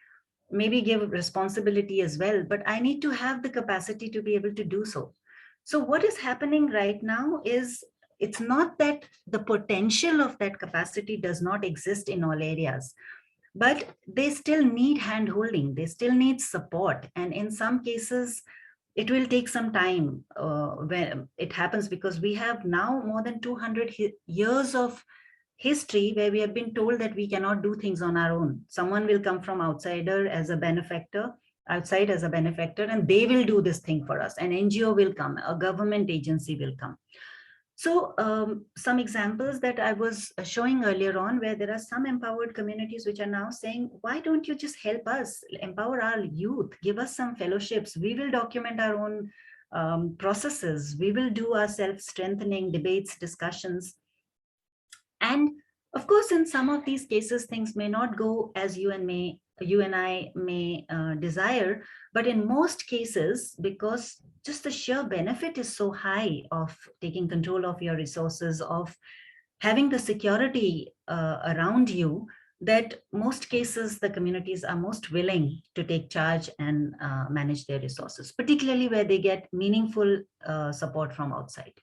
maybe give responsibility as well, but I need to have the capacity to be able to do so. So what is happening right now is, it's not that the potential of that capacity does not exist in all areas, but they still need hand-holding, they still need support. And in some cases, it will take some time when it happens, because we have now more than 200 years of history where we have been told that we cannot do things on our own. Someone will come from outside as a benefactor, and they will do this thing for us. An NGO will come, a government agency will come. So some examples that I was showing earlier on, where there are some empowered communities which are now saying, why don't you just help us, empower our youth, give us some fellowships, we will document our own processes, we will do our self-strengthening debates, discussions. And of course, in some of these cases, things may not go as you and I may desire, but in most cases, because just the sheer benefit is so high of taking control of your resources, of having the security around you, that most cases the communities are most willing to take charge and manage their resources, particularly where they get meaningful support from outside.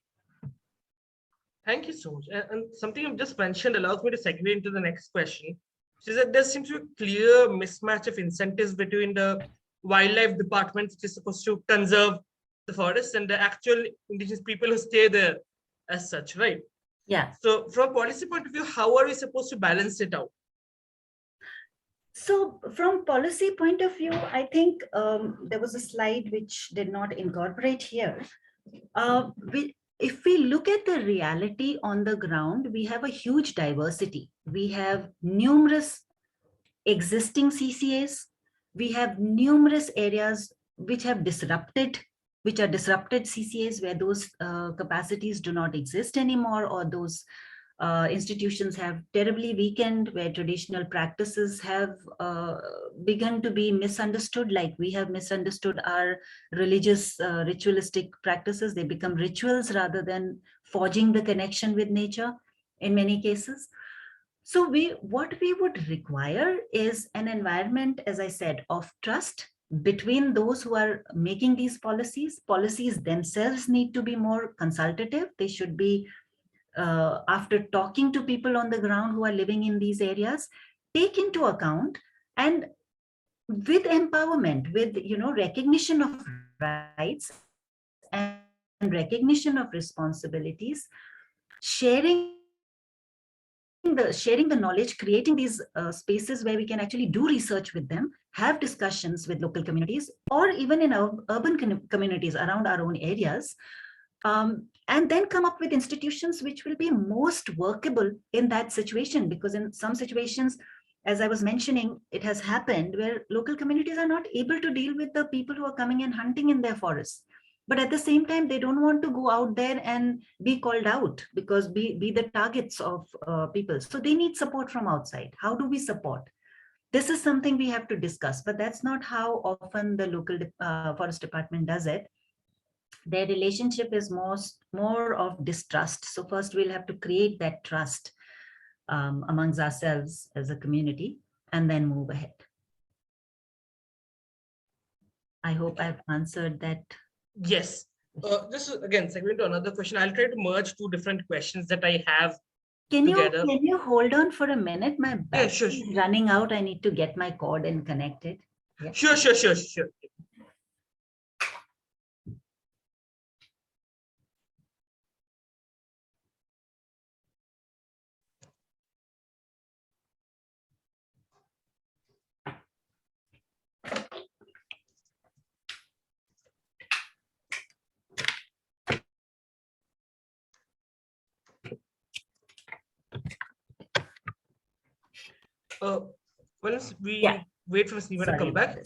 Thank you so much. And something you've just mentioned allows me to segue into the next question, which is that there seems to be a clear mismatch of incentives between the wildlife department, which is supposed to conserve the forests, and the actual indigenous people who stay there as such, right? Yeah. So from a policy point of view, how are we supposed to balance it out? So from policy point of view, I think there was a slide which did not incorporate here, If we look at the reality on the ground, we have a huge diversity. We have numerous existing CCAs. We have numerous areas which are disrupted CCAs, where those capacities do not exist anymore, or those institutions have terribly weakened, where traditional practices have begun to be misunderstood, like we have misunderstood our religious ritualistic practices. They become rituals rather than forging the connection with nature in many cases. So what we would require is an environment, as I said, of trust between those who are making these policies. Policies themselves need to be more consultative. They should be, after talking to people on the ground who are living in these areas, take into account, and with empowerment, with recognition of rights and recognition of responsibilities, sharing the knowledge, creating these spaces where we can actually do research with them, have discussions with local communities, or even in our urban communities around our own areas, and then come up with institutions which will be most workable in that situation. Because in some situations, as I was mentioning, it has happened where local communities are not able to deal with the people who are coming and hunting in their forests. But at the same time, they don't want to go out there and be called out, because be the targets of people. So they need support from outside. How do we support? This is something we have to discuss, but that's not how often the local forest department does it. Their relationship is more of distrust. So first we'll have to create that trust amongst ourselves as a community, and then move ahead. I hope I've answered that. Yes. This is again segment to another question. I'll try to merge two different questions that I have together. Can you hold on for a minute? My battery sure. is running out. I need to get my cord and connect it. Yeah. Sure. Once we wait for Ms Neema to come back,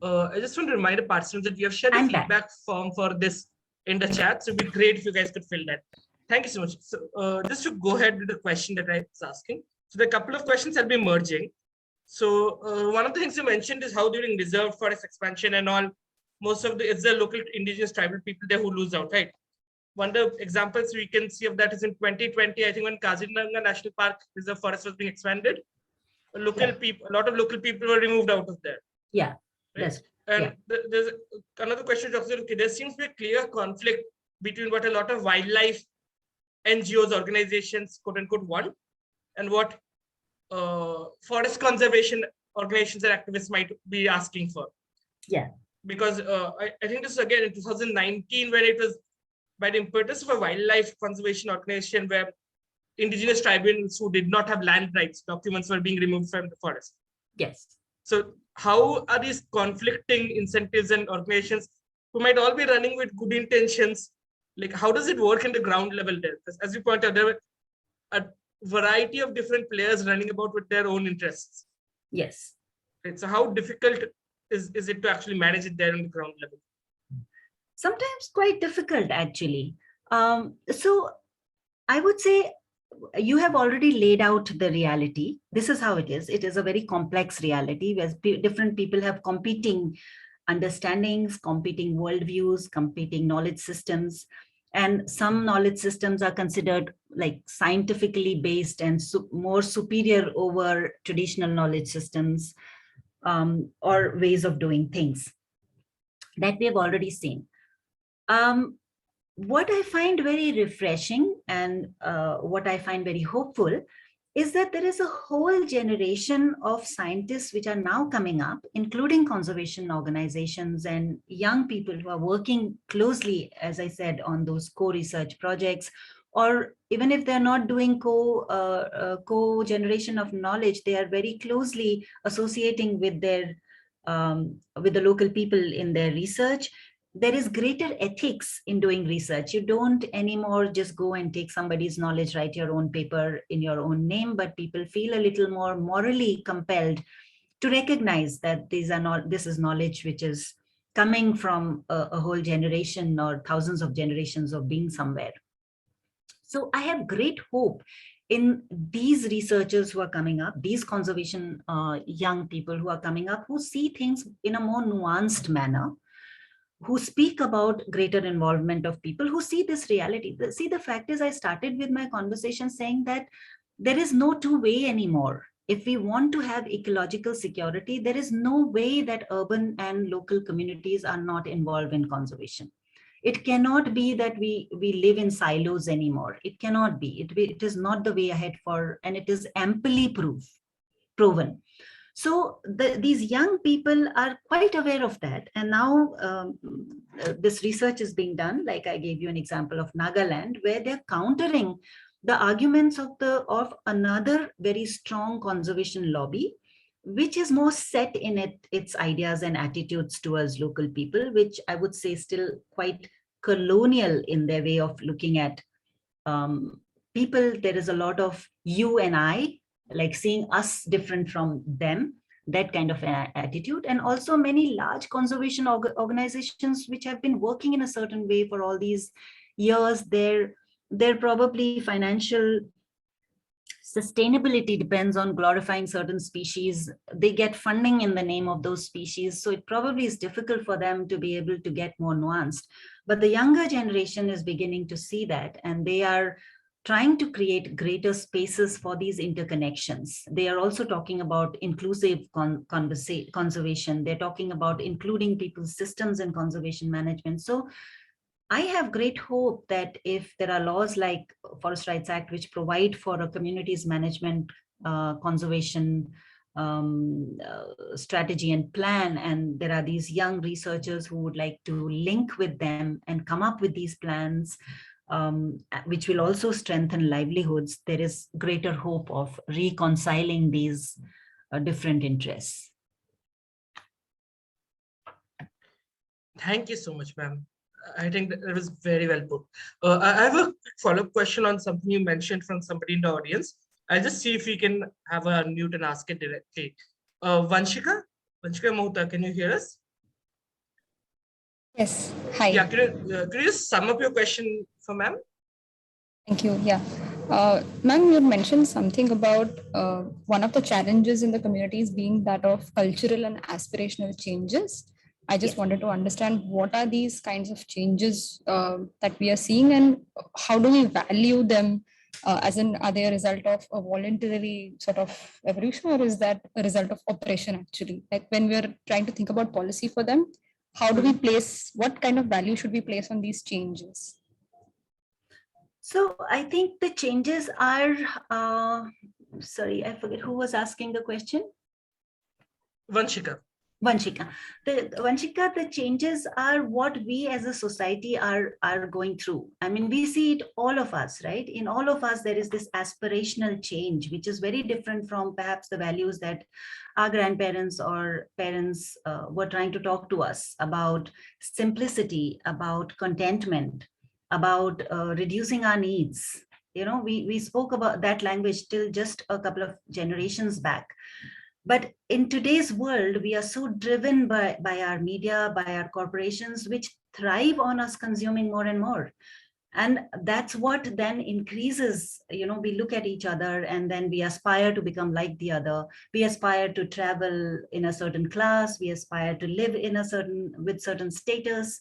I just want to remind the participants that we have shared a feedback form for this in the chat. So it'd be great if you guys could fill that. Thank you so much. So just to go ahead with the question that I was asking. So there are a couple of questions I'll be merging. So one of the things you mentioned is how during reserve forest expansion and all, it's the local indigenous tribal people there who lose out, right? One of the examples we can see of that is in 2020, I think when Kaziranga National Park Reserve Forest was being expanded, a lot of local people were removed out of there. Yeah. Right? Yes. And there's another question. Okay, there seems to be a clear conflict between what a lot of wildlife NGOs, organizations, quote unquote, want, and what forest conservation organizations and activists might be asking for. Yeah. Because I think this is again in 2019 when it was by the impetus of a wildlife conservation organization where indigenous tribals who did not have land rights documents were being removed from the forest. Yes. So how are these conflicting incentives and organizations who might all be running with good intentions? Like, how does it work in the ground level there? Because as you point out, there were a variety of different players running about with their own interests. Yes. Right? So how difficult is it to actually manage it there on the ground level? Sometimes quite difficult, actually. So I would say you have already laid out the reality. This is how it is. It is a very complex reality where different people have competing understandings, competing worldviews, competing knowledge systems. And some knowledge systems are considered like scientifically based and more superior over traditional knowledge systems or ways of doing things that we have already seen. What I find very refreshing and what I find very hopeful is that there is a whole generation of scientists which are now coming up, including conservation organizations and young people who are working closely, as I said, on those co-research projects, or even if they're not doing co-generation of knowledge, they are very closely associating with the local people in their research. there is greater ethics in doing research. You don't anymore just go and take somebody's knowledge, write your own paper in your own name, but people feel a little more morally compelled to recognize that this is knowledge which is coming from a whole generation or thousands of generations of being somewhere. So I have great hope in these researchers who are coming up, these conservation young people who are coming up, who see things in a more nuanced manner, who speak about greater involvement of people, who see this reality. See, the fact is, I started with my conversation saying that there is no two-way anymore. If we want to have ecological security, there is no way that urban and local communities are not involved in conservation. It cannot be that we live in silos anymore. It cannot be. It is not the way ahead for, and it is amply proven. So these young people are quite aware of that. And now this research is being done, like I gave you an example of Nagaland, where they're countering the arguments of another very strong conservation lobby, which is more set in its ideas and attitudes towards local people, which I would say still quite colonial in their way of looking at people. There is a lot of you and I, like seeing us different from them, that kind of attitude. And also many large conservation organizations which have been working in a certain way for all these years, their probably financial sustainability depends on glorifying certain species. They get funding in the name of those species. So it probably is difficult for them to be able to get more nuanced. But the younger generation is beginning to see that, and they are trying to create greater spaces for these interconnections. They are also talking about inclusive conservation. They're talking about including people's systems in conservation management. So I have great hope that if there are laws like Forest Rights Act, which provide for a community's management, conservation strategy and plan, and there are these young researchers who would like to link with them and come up with these plans, which will also strengthen livelihoods, there is greater hope of reconciling these different interests. Thank you so much, ma'am. I think that was very well put. I have a follow-up question on something you mentioned from somebody in the audience. I'll just see if we can have a unmute and ask it directly. Vanshika Mohta, can you hear us? Yes, hi. Yeah, could you just sum up your question for ma'am? Thank you. Yeah. Ma'am, you mentioned something about one of the challenges in the communities being that of cultural and aspirational changes. I just wanted to understand what are these kinds of changes that we are seeing, and how do we value them, as in, are they a result of a voluntary sort of evolution, or is that a result of operation actually? Like when we're trying to think about policy for them, how do we place, what kind of value should we place on these changes? So I think the changes are, sorry, I forget who was asking the question. Vanshika. The changes are what we as a society are going through. I mean, we see it, all of us, right? In all of us, there is this aspirational change, which is very different from perhaps the values that our grandparents or parents were trying to talk to us about: simplicity, about contentment, about reducing our needs. You know, we spoke about that language till just a couple of generations back. But in today's world, we are so driven by our media, by our corporations, which thrive on us consuming more and more. And that's what then increases, you know, we look at each other and then we aspire to become like the other. We aspire to travel in a certain class. We aspire to live in with certain status.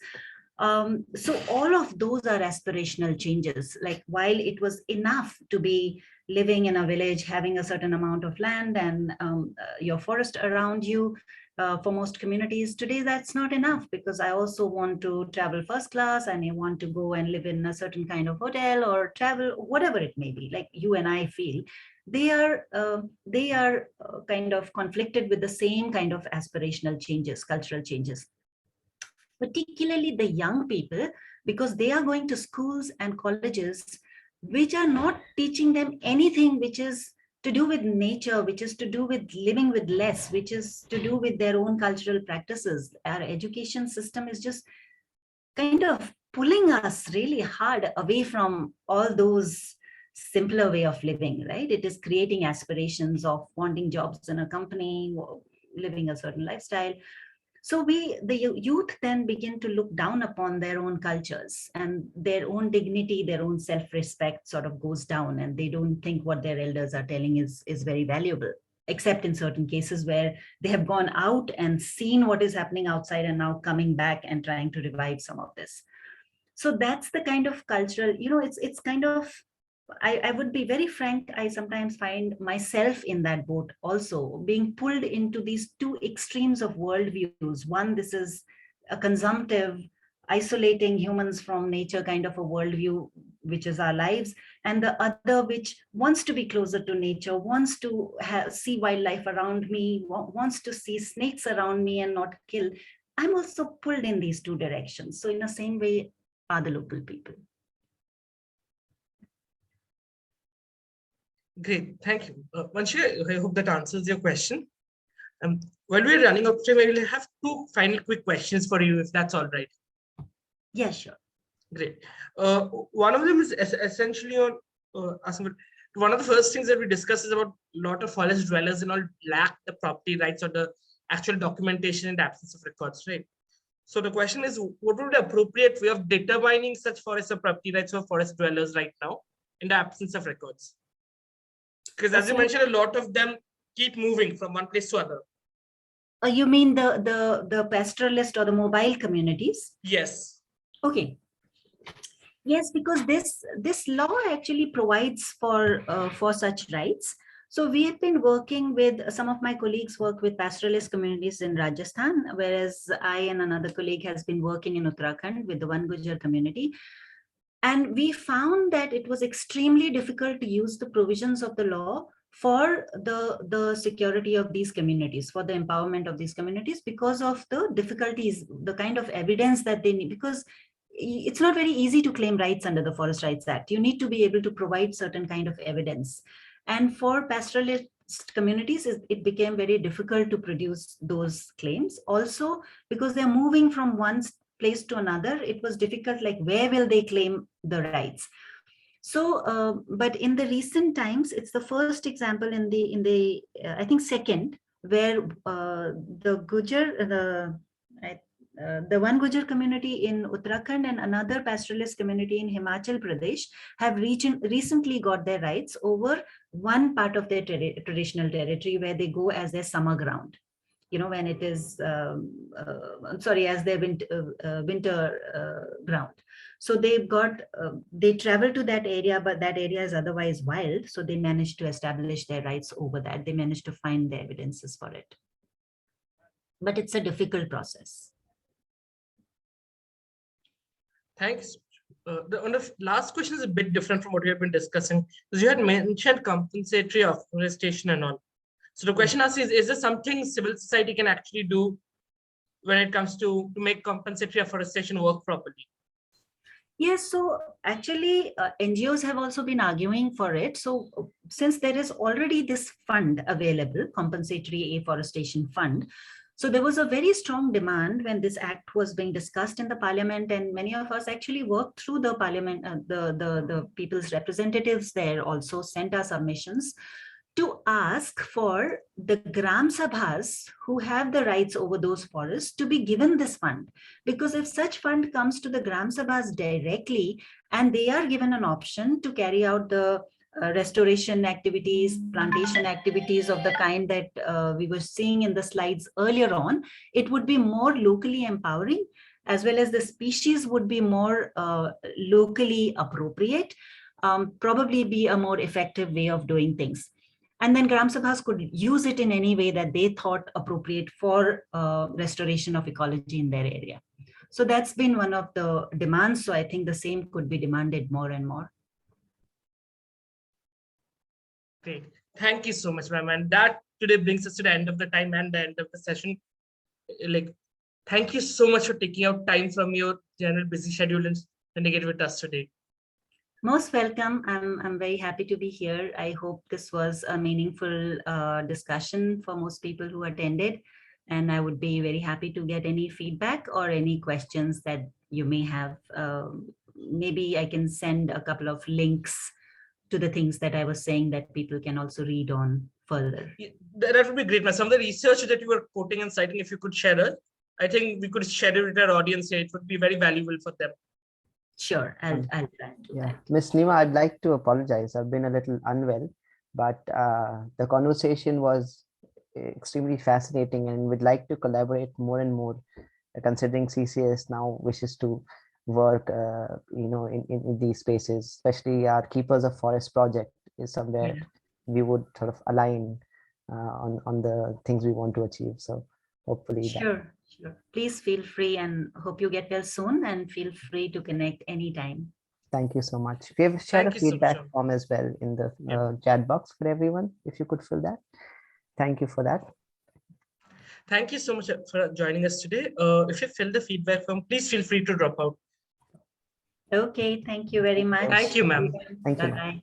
So all of those are aspirational changes. Like, while it was enough to be living in a village, having a certain amount of land and your forest around you, for most communities today, that's not enough, because I also want to travel first class and I want to go and live in a certain kind of hotel or travel, whatever it may be. Like you and I feel they are kind of conflicted with the same kind of aspirational changes, cultural changes. Particularly the young people, because they are going to schools and colleges which are not teaching them anything which is to do with nature, which is to do with living with less, which is to do with their own cultural practices. Our education system is just kind of pulling us really hard away from all those simpler way of living, right? It is creating aspirations of wanting jobs in a company, living a certain lifestyle. So the youth then begin to look down upon their own cultures, and their own dignity, their own self-respect sort of goes down, and they don't think what their elders are telling is very valuable, except in certain cases where they have gone out and seen what is happening outside and now coming back and trying to revive some of this. So that's the kind of cultural, it's kind of, I would be very frank, I sometimes find myself in that boat also, being pulled into these two extremes of worldviews. One, this is a consumptive, isolating humans from nature kind of a worldview, which is our lives, and the other, which wants to be closer to nature, wants to see wildlife around me, wants to see snakes around me and not kill. I'm also pulled in these two directions. So in the same way are the local people. Great, thank you. Vanshi, I hope that answers your question. While we're running up time, I will have two final quick questions for you, if that's all right. Yeah, sure. Great. One of them is essentially on asking, one of the first things that we discussed is about a lot of forest dwellers and all lack the property rights or the actual documentation in the absence of records, right? So the question is, what would be the appropriate way of determining such forest or property rights for forest dwellers right now in the absence of records? Because as you mentioned, a lot of them keep moving from one place to other. You mean the pastoralist or the mobile communities? Yes. Okay. Yes, because this law actually provides for such rights. So we have been working with, some of my colleagues work with pastoralist communities in Rajasthan, whereas I and another colleague has been working in Uttarakhand with the One Gujar community. And we found that it was extremely difficult to use the provisions of the law for the security of these communities, for the empowerment of these communities, because of the difficulties, the kind of evidence that they need, because it's not very easy to claim rights under the Forest Rights Act. You need to be able to provide certain kind of evidence. And for pastoralist communities, it became very difficult to produce those claims. Also, because they're moving from one place to another, it was difficult, like where will they claim the rights? So, but in the recent times, it's the first example in the I think second, where the Gujar, the One Gujar community in Uttarakhand and another pastoralist community in Himachal Pradesh have recently got their rights over one part of their traditional territory, where they go as their summer ground. When it is, as their winter ground. So they travel to that area, but that area is otherwise wild. So they managed to establish their rights over that. They managed to find the evidences for it. But it's a difficult process. Thanks. The last question is a bit different from what we have been discussing, because you had mentioned compensatory afforestation and all. So the question asks is there something civil society can actually do when it comes to make compensatory afforestation work properly? Yes, so actually NGOs have also been arguing for it. So since there is already this fund available, compensatory afforestation fund, so there was a very strong demand when this act was being discussed in the parliament, and many of us actually worked through the parliament, the people's representatives there also sent us submissions to ask for the Gram Sabhas who have the rights over those forests to be given this fund. Because if such fund comes to the Gram Sabhas directly, and they are given an option to carry out the restoration activities, plantation activities of the kind that we were seeing in the slides earlier on, it would be more locally empowering, as well as the species would be more locally appropriate, probably be a more effective way of doing things. And then Gram Sabhas could use it in any way that they thought appropriate for restoration of ecology in their area. So that's been one of the demands. So I think the same could be demanded more and more. Great. Thank you so much, ma'am. And that today brings us to the end of the time and the end of the session. Thank you so much for taking out time from your general busy schedule and spending it with us today. Most welcome. I'm very happy to be here. I hope this was a meaningful discussion for most people who attended, and I would be very happy to get any feedback or any questions that you may have, maybe I can send a couple of links to the things that I was saying that people can also read on further. Yeah, that would be great. Now, some of the research that you were quoting and citing, if you could share it, I think we could share it with our audience here. It would be very valuable for them. Sure, I'll try to do Yeah, that. Ms. Neema, I'd like to apologize. I've been a little unwell, but the conversation was extremely fascinating, and we'd like to collaborate more and more, considering CCS now wishes to work, in these spaces, especially our Keepers of Forest project is somewhere we would sort of align on the things we want to achieve. So hopefully Sure. Please feel free, and hope you get well soon, and feel free to connect anytime. Thank you so much. We have shared a Thank you so feedback much. form as well in the chat box for everyone, if you could fill that. Thank you for that. Thank you so much for joining us today. If you fill the feedback form, please feel free to drop out. Okay, thank you very much. Thank you, ma'am. Thank you. Bye-bye.